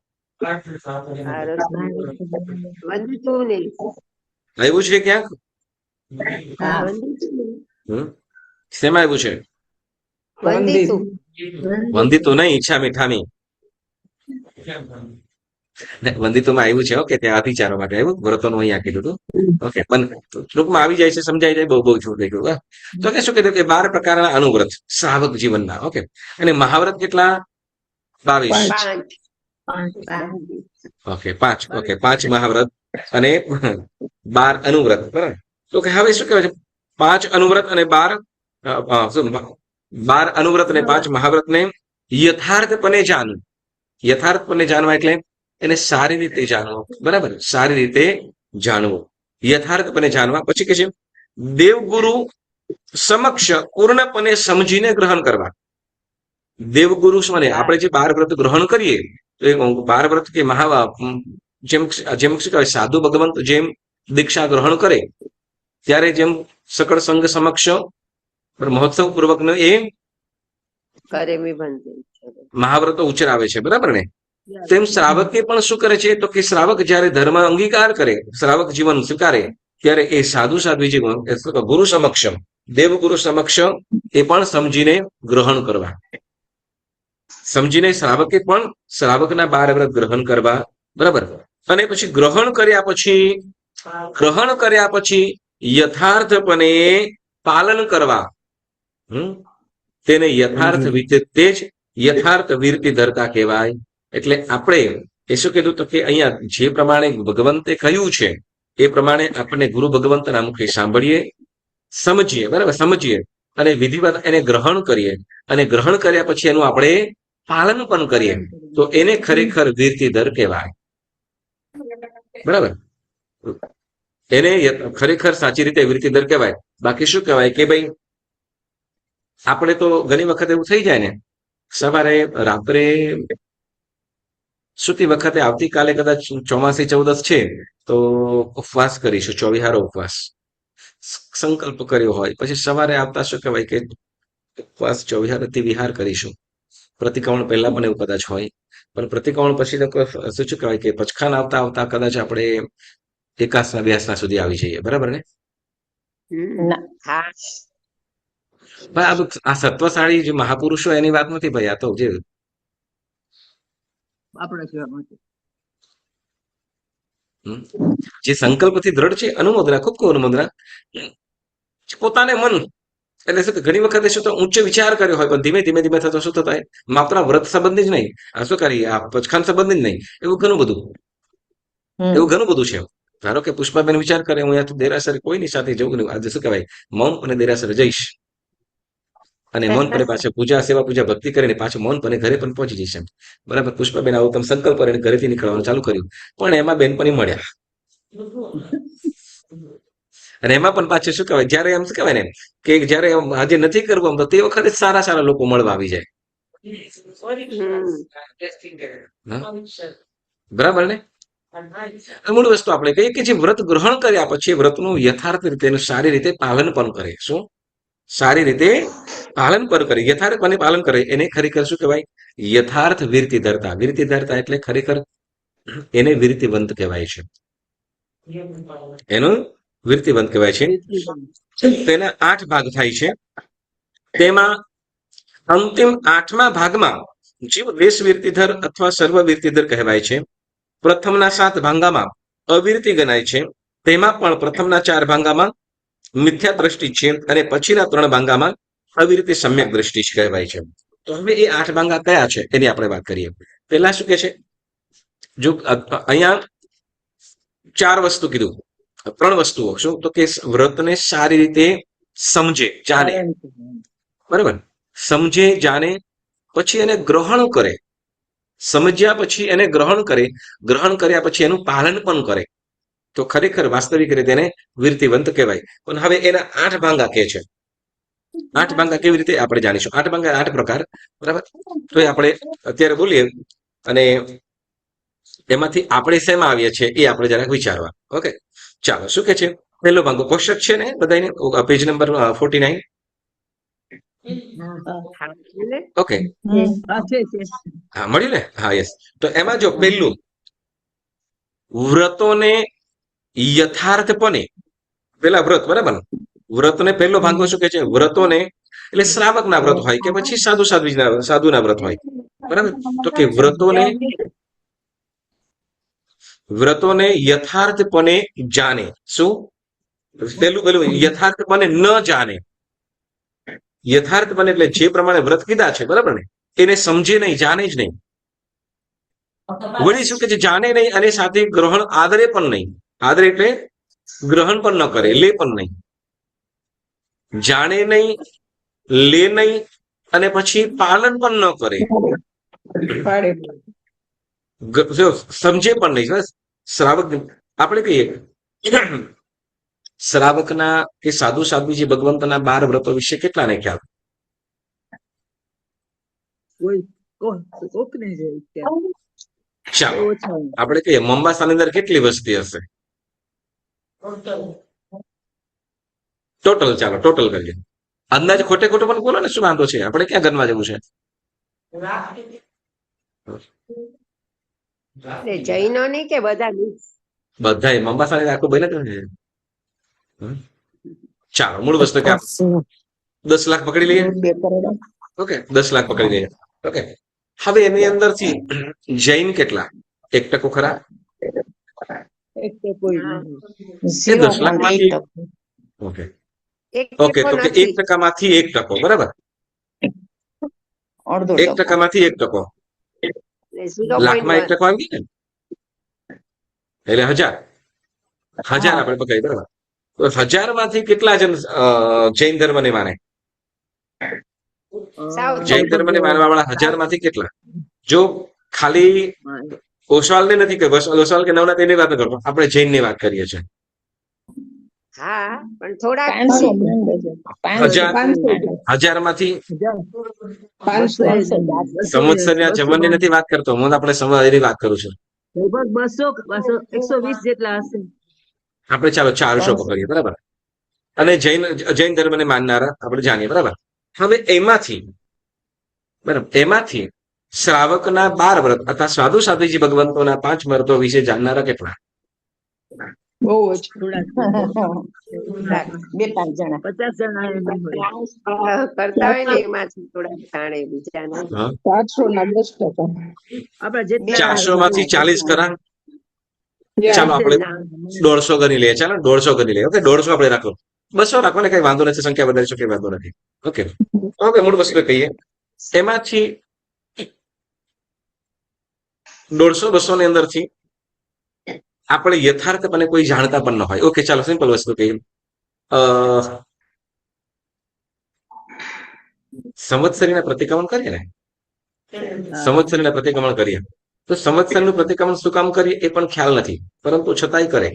આવ્યું છે ક્યાંક? શેમાં આવ્યું છે? વંદિતો નહીં, ઈચ્છા મીઠામી. વંદિતોમાં આવ્યું છે. ઓકે, ત્યાં અતિચારો માટે આવ્યું. વ્રતોનું અહીંયા કીધું હતું. ઓકે, પણ ટૂંકમાં આવી જાય છે, સમજાઈ જાય. બહુ છું થઈ ગયું. તો કે શું કીધું કે 12 પ્રકારના અનુવ્રત શ્રાવક જીવનના. ઓકે. અને મહાવ્રત કેટલા? 22. ઓકે, 5. ઓકે, 5 મહાવ્રત અને 12 અનુવ્રત. બરાબર. તો કે હવે શું કહેવાય છે? 5 અનુવ્રત અને 12 અનુવ્રત અને 5 મહાવ્રતને યથાર્થપણે જાણવું. યથાર્થપણે જાણવા એટલે એને સારી રીતે જાણવો. બરાબર. સારી રીતે જાણવું, યથાર્થપણે જાણવા. પછી કે છે દેવગુરુ સમક્ષ પૂર્ણપણે સમજીને ગ્રહણ કરવા. દેવગુરુ મને આપણે જે 12 વ્રત ગ્રહણ કરીએ તો એ 12 વ્રત કે જેમ શું કહેવાય, સાધુ ભગવંત જેમ દીક્ષા ગ્રહણ કરે ત્યારે જેમ સકળ સંઘ સમક્ષ મહોત્સવ પૂર્વક એ મહાવ્રતો ઉચ્ચરાવે છે. બરાબર ને? તેમ શ્રાવકે પણ શું કરે છે તો કે શ્રાવક જયારે ધર્મ અંગીકાર કરે, શ્રાવક જીવન સ્વીકારે, ત્યારે એ સાધુ સાધ્વીજી ગુરુ સમક્ષ, દેવગુરુ સમક્ષ એ પણ સમજીને ગ્રહણ કરવા. સમજીને શ્રાવકે પણ શ્રાવકના 12 વ્રત ગ્રહણ કરવા. બરાબર. અને પછી ગ્રહણ કર્યા પછી યથાર્થપણે પાલન કરવા. તેને યથાર્થ તે જ યથાર્થ વીરતી ધરતા કહેવાય. એટલે આપણે એ શું કીધું તો કે અહીંયા જે પ્રમાણે ભગવંતે કહ્યું છે એ પ્રમાણે આપણે ગુરુ ભગવંતના મુખે સાંભળીએ, સમજીએ. બરાબર. સમજીએ અને વિધિવત એને ગ્રહણ કરીએ, અને ગ્રહણ કર્યા પછી એનું આપણે પાલન પણ કરીએ, તો એને ખરેખર વીરતી દર કહેવાય. બરાબર. એને ખરેખર સાચી રીતે વૃત્તિ દર કહેવાય. બાકી શું કહેવાય કે ભાઈ આપણે તો ઘણી વખત એવું થઈ જાય ને, સવારે રાત્રે સુતી વખતે આવતીકાલે કદાચ ચોમાસી ચૌદસ છે તો ઉપવાસ કરીશું, ચોવીહારો ઉપવાસ સંકલ્પ કર્યો હોય, પછી સવારે આવતા શું કહેવાય કે ઉપવાસ ચોવીહારથી વિહાર કરીશું. પ્રતિક્રમણ પહેલા પણ એવું કદાચ હોય, પણ પ્રતિક્રમણ પછી શું કહેવાય કે પચખાન આવતા આવતા કદાચ આપણે એકાસના વ્યાસના સુધી આવી જઈએ. બરાબર ને? ના. હા ભાઈ આ સત્વશાળી જે મહાપુરુષો એની વાત નથી ભાઈ, આ તો જે આપણા જેવા માટે. જે સંકલ્પથી દ્રઢ છે, અનુમોદના, ખૂબ ખૂબ અનુમોદના. પોતાને મન એટલે શું ઘણી વખતે શું તો ઊંચો વિચાર કર્યો હોય, પણ ધીમે ધીમે ધીમે થતો શું થતા માત્ર વ્રત સંબંધી જ નહીં, આ શું કરી આ પચખાન સંબંધી જ નહીં, એવું ઘણું બધું છે. ધારો કે પુષ્પાબેન વિચાર કરે હું અહીંયાથી દેરાસર કોઈની સાથે જવું નહીં, આજે શું કહેવાય મૌન અને દેરાસર જઈશ, અને મૌન પને પાછળ પૂજા સેવા પૂજા ભક્તિ કરીને પાછું મૌન પને ઘરે પણ પહોંચી જઈશ. એમ બરાબર. પુષ્પાબેન આવું તમે સંકલ્પ કરીને ઘરેથી નીકળવાનું ચાલુ કર્યું, પણ એમાં બેનપણી મળ્યા, અને એમાં પણ પાછું શું કહેવાય જયારે એમ શું કહેવાય ને કે જયારે આજે નથી કરવું આમ તો તે વખતે સારા સારા લોકો મળવા આવી જાય. બરાબર ને? મૂળ વસ્તુ આપણે કહીએ કે જે વ્રત ગ્રહણ કર્યા પછી વ્રતનું યથાર્થ રીતે સારી રીતે પાલન પણ કરે. શું? સારી રીતે પાલન પણ કરે, યથાર્થપણે પાલન કરે, એને ખરેખર શું કહેવાય? યથાર્થ વિરતિ ધરતા. વિરતિ ધરતા એટલે ખરેખર એને વિરતિવંત કહેવાય છે. એનું વિરતિવંત કહેવાય છે. તેના 8 ભાગ થાય છે. તેમાં અંતિમ 8મા ભાગમાં જીવ દેશ વિરતિધર અથવા સર્વ વિરતિધર કહેવાય છે. પ્રથમના 7 ભાંગામાં અવિરતિ ગણાય છે. તેમાં પણ પ્રથમના 4 ભાંગામાં મિથ્યા દ્રષ્ટિ છે, અને પછીના 3 ભાંગામાં અવિરતિ સમ્યક દ્રષ્ટિ કહેવાય છે. તો હવે એ 8 ભાંગા કયા છે એની આપણે વાત કરીએ. પહેલા શું કે છે, જો અહીંયા 4 વસ્તુ કીધું, 3 વસ્તુઓ. શું? તો કે વ્રતને સારી રીતે સમજે, જાણે. બરાબર. સમજે, જાણે, પછી એને ગ્રહણ કરે. સમજ્યા પછી એને ગ્રહણ કરે, ગ્રહણ કર્યા પછી એનું પાલન પણ કરે, તો ખરેખર વાસ્તવિક રીતે એને વિરતિવંત કહેવાય. પણ હવે એના 8 ભાંગા કે છે. 8 ભાંગા કેવી રીતે આપણે જાણીશું? 8 ભાંગા 8 પ્રકાર. બરાબર. તો એ આપણે અત્યારે બોલીએ, અને એમાંથી આપણે શેમાં આવીએ છીએ એ આપણે જરાક વિચારવા. ઓકે, ચાલો. શું કે છે? પહેલો ભાંગો કોષ્ટક છે ને બધાને, પેજ નંબર 49. ઓકે, હા મળ્યું ને? હા, યસ. તો એમાં જો પહેલું વ્રતોને યથાર્થપણે, પેલા વ્રત, બરાબર. વ્રતને પહેલો ભાંગો શું કે છે? વ્રતોને એટલે શ્રાવકના વ્રત હોય કે પછી સાધુના વ્રત હોય. બરાબર. તો કે વ્રતોને યથાર્થપણે જાણે. શું? પેલું યથાર્થપણે ન જાણે. યથાર્થપણે એટલે જે પ્રમાણે વ્રત કીધા છે, બરાબર ને, એને સમજે નહીં, જાણે જ નહીં. વળી શું કે છે? જાણે નહીં, અને સાથે ગ્રહણ આદરે પણ નહીં. આદરે એટલે ગ્રહણ પણ ન કરે, લે પણ નહીં. જાણે નહીં, લે નહીં, અને પછી પાલન પણ ન કરે, સમજે પણ નહીં. શ્રાવક આપણે કહીએ શ્રાવકના કે સાધુ સાધ્વીજી ભગવંતના 12 વ્રતો વિશે કેટલાને ખ્યાલ? ચાલો આપણે કહીએ મોમ્બાસાની અંદર કેટલી વસ્તી હશે ટોટલ? ચાલો ટોટલ કરીએ. અંદાજ ખોટે ખોટું પણ બોલો ને, શું વાંધો છે? આપણે ક્યાં ગણવા જવું છે? જૈનો નહીં કે બધા બધા મોમ્બાસાની આખું બને તો ને. ચાલો, મૂળ વસ્તુ કે 10 લાખ પકડી લઈએ. ઓકે, 10 લાખ પકડી લઈએ. ઓકે, હવે એની અંદરથી જૈન કેટલા? 1% ખરા? 10 લાખમાંથી ઓકે ઓકે, તો કે 1% માંથી 1%. બરાબર. 1% માંથી 1%. લાખમાં 1% આવી ગયું ને, એટલે 1000 આપણે પકડી. બરાબર. તો 1000 માંથી કેટલા જણ જૈન ધર્મને માને? જૈન ધર્મને માનવા વાળા 1000 માંથી કેટલા? જો ખાલી ઓસવાલને નથી કે ઓસવાલ કે નવનાથ એની વાત કરતો, આપણે જૈનની વાત કરીએ છીએ. હા પણ થોડાક 500 છે. બંધ છે. 500 હજાર. 500 હજારમાંથી 500 સંવત્સરના જમણની નથી વાત કરતો હું, આપણે સંવત્સરની વાત કરું છું. લગભગ 120 જેટલા હશે. આપણે ચાલો 400 પકડીએ, બરાબર. અને જૈન ધર્મને માનનારા આપણે જાણીએ, બરાબર. હવે એમાંથી શ્રાવકના 12 વ્રત અથવા સાધુ સાધુજી ભગવંતોના 5 વ્રતો વિશે જાણનારા કેટલા? બહુ જ થોડાક 2-5 જણા. 50 જણા એમ હોય. કરતા હોય ને એમાંથી થોડાક જાણે બીજા ને. હા. 400 ના 10%. આપણા જેટલા 400 માંથી 40 ખરા. Yeah. ચાલો આપણે 150 ગણી લઈએ, ચાલો 150 ગણી લઈએ. ઓકે, 150 આપણે રાખો, 200 રાખો ને, કઈ વાંધો નથી, સંખ્યા વધારીશું કઈ વાંધો નથી. ઓકે ઓકે, મૂળ વસ્તુ કહીએ એમાંથી 150-200 ની અંદરથી આપણે યથાર્થપણે કોઈ જાણતા પણ ન હોય. ઓકે, ચાલો સિમ્પલ વસ્તુ કહીએ. સંવત્સરીના પ્રતિક્રમણ કરીએ ને, સંવત્સરીના પ્રતિક્રમણ કરીએ તો સંવત્સરનું પ્રતિક્રમણ શું કામ કરીએ એ પણ ખ્યાલ નથી, પરંતુ છતાંય કરે.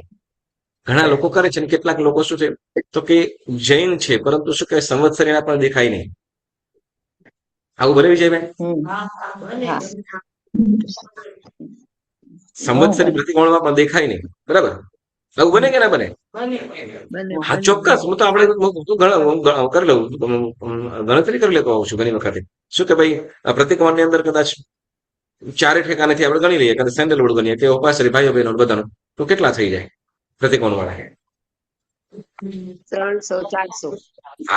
ઘણા લોકો કરે છે, અને કેટલાક લોકો શું છે તો કે જૈન છે, પરંતુ શું કે સંવત્સરીના પણ દેખાય નહીં. આવું બને વિજયભાઈ? હા. સંવત્સરી પ્રતિક્રમણમાં પણ દેખાય નહીં, બરાબર. આવું બને કે ના બને? હા, ચોક્કસ. હું તો આપણે કરી લઉં, ગણતરી કરી લેતો હોઉં છું ઘણી વખતે. શું કે ભાઈ પ્રતિક્રમણની અંદર કદાચ 4 ઠેકાણેથી આપણે ગણી લઈએ, કદાચ સેન્ડલવુડ ગણીએ કે ઉપાસરી ભાઈઓ બહેનો બધાનો, તો કેટલા થઈ જાય પ્રતિક્રમણ વાળા? 300-400.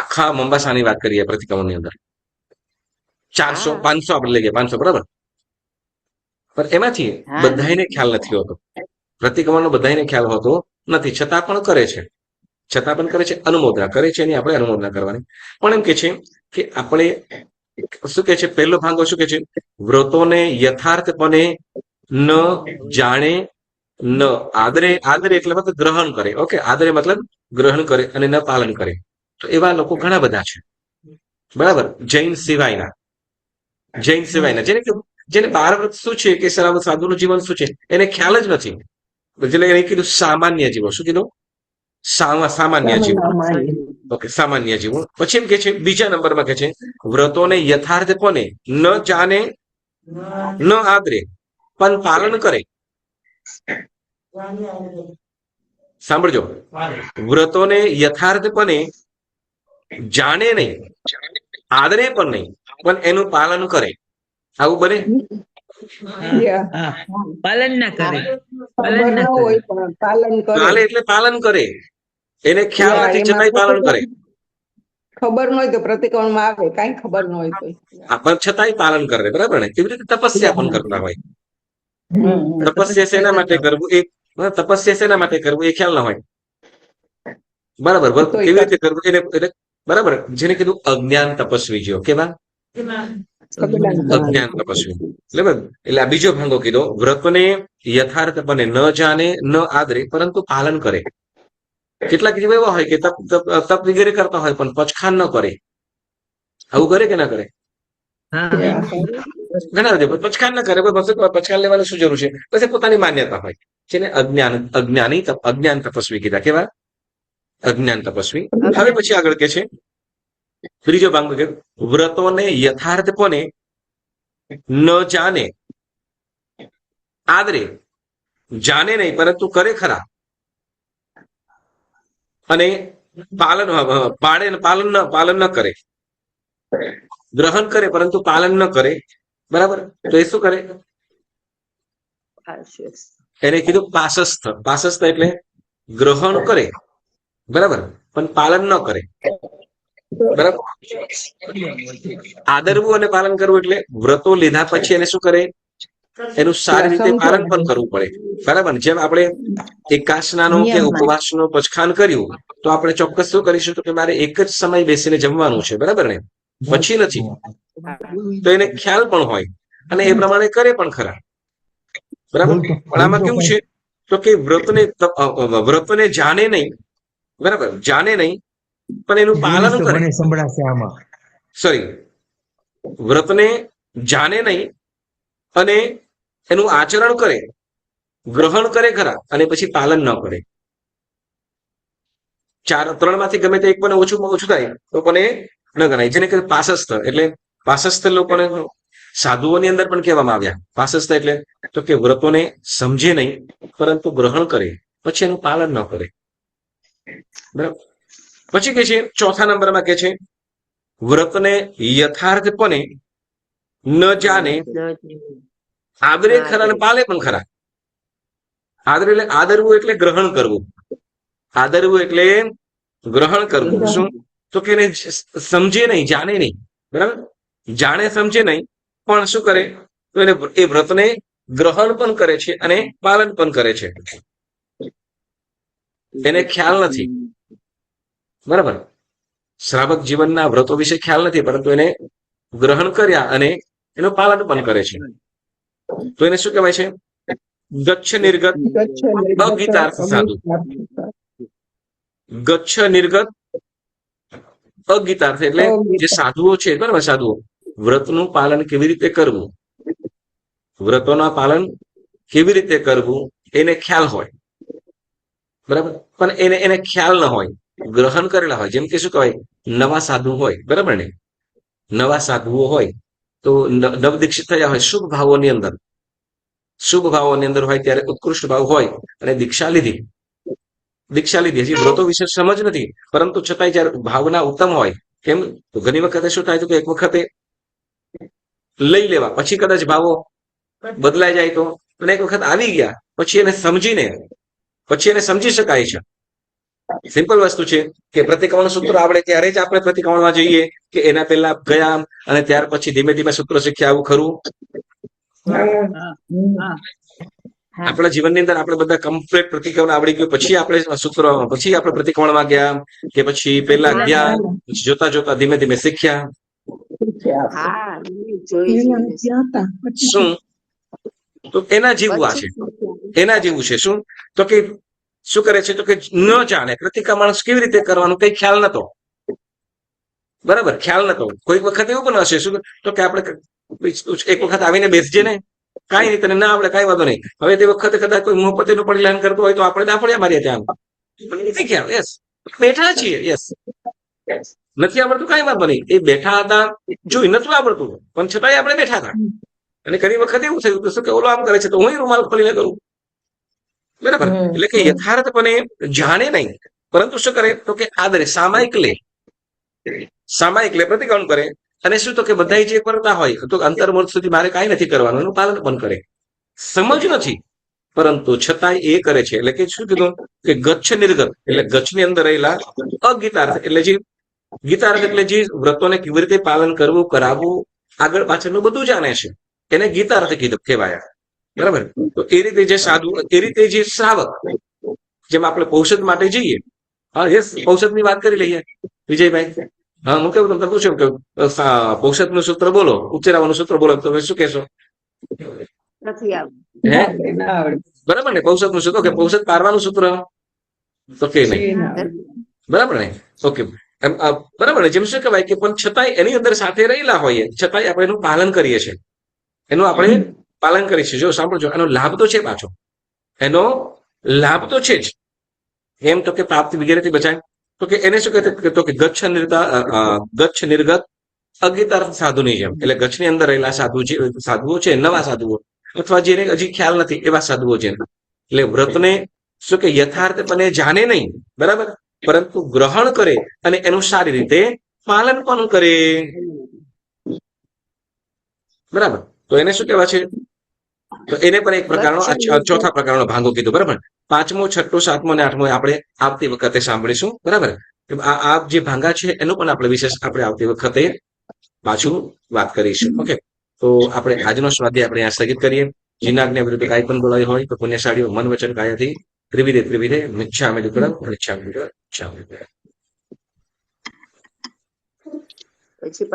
આખા મંબાસાની વાત કરીએ પ્રતિક્રમણની અંદર 400 500 આપણે લઈએ, 500 બરાબર. પણ એમાંથી બધાને ખ્યાલ નથી હોતો, પ્રતિક્રમણનો બધાને ખ્યાલ હોતો નથી, છતાં પણ કરે છે, અનુમોદના કરે છે, એની આપણે અનુમોદના કરવાની. પણ એમ કે છે કે આપણે શું કે છે, પહેલો ભાગો શું કે છે, વ્રતોને યથાર્થપણે ન જાણે, ન આદરે. આદરે એટલે મતલબ ગ્રહણ કરે. ઓકે, આદરે મતલબ ગ્રહણ કરે અને ન પાલન કરે. તો એવા લોકો ઘણા બધા છે, બરાબર. જૈન સિવાયના જેને 12 વ્રત શું છે કે સાધુનું જીવન શું છે એને ખ્યાલ જ નથી. એટલે એને કીધું સામાન્ય જીવો. શું કીધું? સામાન્ય જીવો. ઓકે, સામાન્ય જીવો. પછી એમ કે છે બીજા નંબરમાં કે છે વ્રતોને યથાર્થપણે ન જાણે, ન આદરે, પણ પાલન કરે. સાંભળજો, વ્રતોને યથાર્થપણે જાણે નહીં, આદરે પણ નહીં, પણ એનું પાલન કરે. આવું બને? પાલન ના કરે. ખબર ન હોય પણ પાલન કરે. એટલે પાલન કરે. એને ખ્યાલ નથી છતાંય પાલન કરે. ખબર ન હોય તો પ્રતિક્રમણમાં આવે, કઈ ખબર ન હોય તો પણ છતાંય પાલન કરે, બરાબર ને? એવી રીતે તપસ્યા પણ કરતા હોય. તપસ્યા શેના માટે કરવું એ ખ્યાલ ના હોય, બરાબર. કેવી રીતે કરવું એને બરાબર. જેને કીધું અજ્ઞાન તપસ્વી જેવો. કેવા? અજ્ઞાન તપસ્વી. એટલે આ બીજો ભાંગો કીધો, વ્રતને યથાર્થપણે ન જાણે, ન આદરે, પરંતુ પાલન કરે. કેટલાક જીવ એવા હોય કે તપ વગેરે કરતા હોય પણ પચખાન ન કરે. આવું કરે કે ના કરે? ઘણા બધા પચખાન ન કરે. પચખાન લેવાની શું જરૂર છે? પછી પોતાની માન્યતા હોય. જેને અજ્ઞાન તપસ્વી કીધા. કેવા? અજ્ઞાન તપસ્વી. હવે પછી આગળ કે છે ત્રીજો ભાગ કે વ્રતોને યથાર્થપણે ન જાણે, આદરે, જાણે નહીં પરંતુ કરે ખરા, અને પાલન ન કરે. ગ્રહણ કરે પરંતુ પાલન ન કરે, બરાબર. તો એ શું કરે? એને કીધું પાસસ્થ. પાસસ્થ એટલે ગ્રહણ કરે, બરાબર, પણ પાલન ન કરે, બરાબર. આદરવું અને પાલન કરવું એટલે વ્રતો લીધા પછી એને શું કરે? એનું સારી રીતે પાલન પણ કરવું પડે, બરાબર. જેમ આપણે એકાસનાનો કે ઉપવાસનો પચખાન કર્યું તો આપણે ચોક્કસ શું કરીશું તો કે મારે એક જ સમય બેસીને જમવાનું છે, બરાબર ને? પછી નથી. તો એને ખ્યાલ પણ હોય અને એ પ્રમાણે કરે પણ ખરા, બરાબર. પણ આમાં કેવું છે તો કે વ્રતને જાણે નહીં, બરાબર, જાણે નહીં, પણ એનું પાલન કરે. સોરી, વ્રતને જાણે નહીં અને એનું આચરણ કરે, ગ્રહણ કરે ખરા, અને પછી પાલન ન કરે. ત્રણમાંથી ગમે તે એક પણ ઓછું થાય તો પણ એ ન ગણાય. જેને કે પાસસ્થ, એટલે પાસસ્થ લોકોને સાધુઓની અંદર પણ કહેવામાં આવ્યા. પાસસ્થ એટલે તો કે વ્રતોને સમજે નહીં પરંતુ ગ્રહણ કરે, પછી એનું પાલન ન કરે. બરાબર. પછી કે છે ચોથા નંબરમાં કે છે વ્રતને યથાર્થપણે ન જાણે, આદરે ખરા અને પાલે પણ ખરા. આદરવું એટલે ગ્રહણ કરવું. આદરવું એટલે ગ્રહણ કરવું. શું? તો કે એને સમજે નહીં, જાણે નહીં. બરાબર. જાણે સમજે નહીં પણ શું કરે, તો એને એ વ્રતને ગ્રહણ પણ કરે છે અને પાલન પણ કરે છે. એને ખ્યાલ નથી. બરાબર. શ્રાવક જીવનના વ્રતો વિશે ખ્યાલ નથી, પરંતુ એને ગ્રહણ કર્યા અને એનું પાલન પણ કરે છે. તો એને શું કહેવાય છે? ગચ્છ નિર્ગત અગીતાર્થ સાધુ. ગચ્છ નિર્ગત અગીતાર્થ એટલે જે સાધુઓ છે, બરાબર, સાધુઓ વ્રતનું પાલન કેવી રીતે કરવું, વ્રતોના પાલન કેવી રીતે કરવું એને ખ્યાલ હોય. બરાબર. પણ એને ખ્યાલ ન હોય, ગ્રહણ કરેલા હોય. જેમ કે શું કહેવાય, નવા સાધુ હોય, બરાબર ને, નવા સાધુઓ હોય તો નવદીક્ષિત થયા હોય, શુભ ભાવોની અંદર હોય ત્યારે ઉત્કૃષ્ટ ભાવ હોય અને દીક્ષા લીધી. હજી વ્રતો વિશે સમજ નથી, પરંતુ છતાંય જયારે ભાવના ઉત્તમ હોય, કેમ તો ઘણી વખતે શું થાય, તો કે એક વખતે લઈ લેવા પછી કદાચ ભાવો બદલાઈ જાય તો, અને એક વખત આવી ગયા પછી એને સમજી શકાય છે. સિમ્પલ વસ્તુ છે કે પ્રતિક્રમણ સૂત્ર આવડે ત્યારે જ આપણે પ્રતિક્રમણમાં જઈએ કે એના પહેલા ગયા અને ત્યાર પછી ધીમે ધીમે સૂત્રો શીખ્યા, આવું ખરું? આપણા જીવનની અંદર આપણે બધા કમ્પ્લીટ પ્રતિક્રમણ આવડી ગયું પછી આપણે સૂત્રો, પછી આપણે પ્રતિક્રમણમાં ગયા કે પછી પેલા ગયા, જોતા જોતા ધીમે ધીમે શીખ્યા. શું? તો એના જેવું આ છે. એના જેવું છે. શું? તો કે શું કરે છે, તો કે ન જાણે પ્રતિક્રમણ કેવી રીતે કરવાનું કઈ ખ્યાલ નતો. બરાબર, ખ્યાલ નતો. કોઈક વખત એવું પણ હશે, શું તો કે આપણે એક વખત આવીને બેસજે ને, કાંઈ નહીં, તને ના આવડે કાંઈ વાંધો નહીં. હવે તે વખતે કદાચ કોઈ મોહપતિનું પરિલાન કરતો હોય તો આપણે દાફડિયા મારીએ ત્યાં. યસ, બેઠા છીએ. યસ, નથી આવડતું કાંઈ વાંધો નહીં. એ બેઠા હતા, જોઈ નતું આવડતું પણ છતાંય આપણે બેઠા હતા. અને ઘણી વખત એવું થયું શું કે ઓલો આમ કરે છે તો હું રૂમાલ ખોલીને કરું. બરાબર. એટલે કે યથાર્થપણે જાણે નહીં, પરંતુ શું કરે, તો કે આદરે સામાયિક લે પ્રતિક્રમણ કરે. અને શું, તો કે બધા જે કરતા હોય તો અંતર્મુખ સુધી મારે કાંઈ નથી કરવાનું, એનું પાલન પણ કરે. સમજ નથી પરંતુ છતાંય એ કરે છે. એટલે કે શું કીધું કે ગચ્છ નિર્ગત એટલે ગચ્છની અંદર રહેલા અગીતાર્થ એટલે જે ગીતાર્થ એટલે જે વ્રતોને કેવી રીતે પાલન કરવું, કરાવવું, આગળ પાછળનું બધું જાણે છે, એને ગીતાર્થ કહેવાય. બરાબર. તો એ રીતે જે સાધુ, એ રીતે જે શ્રાવક, જેમ આપણે પૌષદ માટે જઈએ. હા, યસ, પૌષદ ની વાત કરી લઈએ વિજયભાઈ. હા, હું કેવું તમને પૂછ્યું કે પૌષદ નું સૂત્ર બોલો, ઉચ્ચારવાનું સૂત્ર બોલો, તમે શું કહેશો? બરાબર ને, પૌષદ નું સૂત્ર કે પૌષદ પારવાનું સૂત્ર તો કે નહીં. બરાબર ને, ઓકે. બરાબર ને, જેમ શું કહેવાય કે પણ છતાંય એની અંદર સાથે રહેલા હોઈએ છતાંય આપણે એનું પાલન કરીએ છીએ. જો સાંભળજો, એનો લાભ તો છે, પાછો એનો લાભ તો છે જ. એમ તો કે પ્રાપ્તિ વગેરેથી બચાય. તો કે એને શું કહેતો કે ગચ્છ નિર્ગત અગીતાર્થ સાધુની જેમ. એટલે ગચ્છની અંદર રહેલા સાધુઓ છે, નવા સાધુઓ, અથવા જેને હજી ખ્યાલ નથી એવા સાધુઓ છે. એટલે વ્રતને શું કે યથાર્થપણે જાણે નહીં, બરાબર, પરંતુ ગ્રહણ કરે અને એનું સારી રીતે પાલન પણ કરે. બરાબર. તો એને શું કહેવાય છે? તો એને પણ એક પ્રકારનો ચોથા પ્રકારનો ભાંગો કીધો. બરાબર. 5મો, 6મો, 7મો અને 8મો આપણે આવતી વખતે સાંભળીશું. બરાબર. આ જે ભાંગા છે એનો પણ આપણે વિશેષ આપણે આવતી વખતે પાછું વાત કરીશું. ઓકે. તો આપણે આજનો સ્વાધ્યાય આપણે આ સ્થગિત કરીએ. જીનાજ્ઞા વિરુદ્ધ કાંઈ પણ બોલાયું હોય તો પુણ્યશાળીઓ મન વચન કાયાથી ત્રિવિધે મિચ્છામિ દુક્કડમ મિચ્છામિ. પછી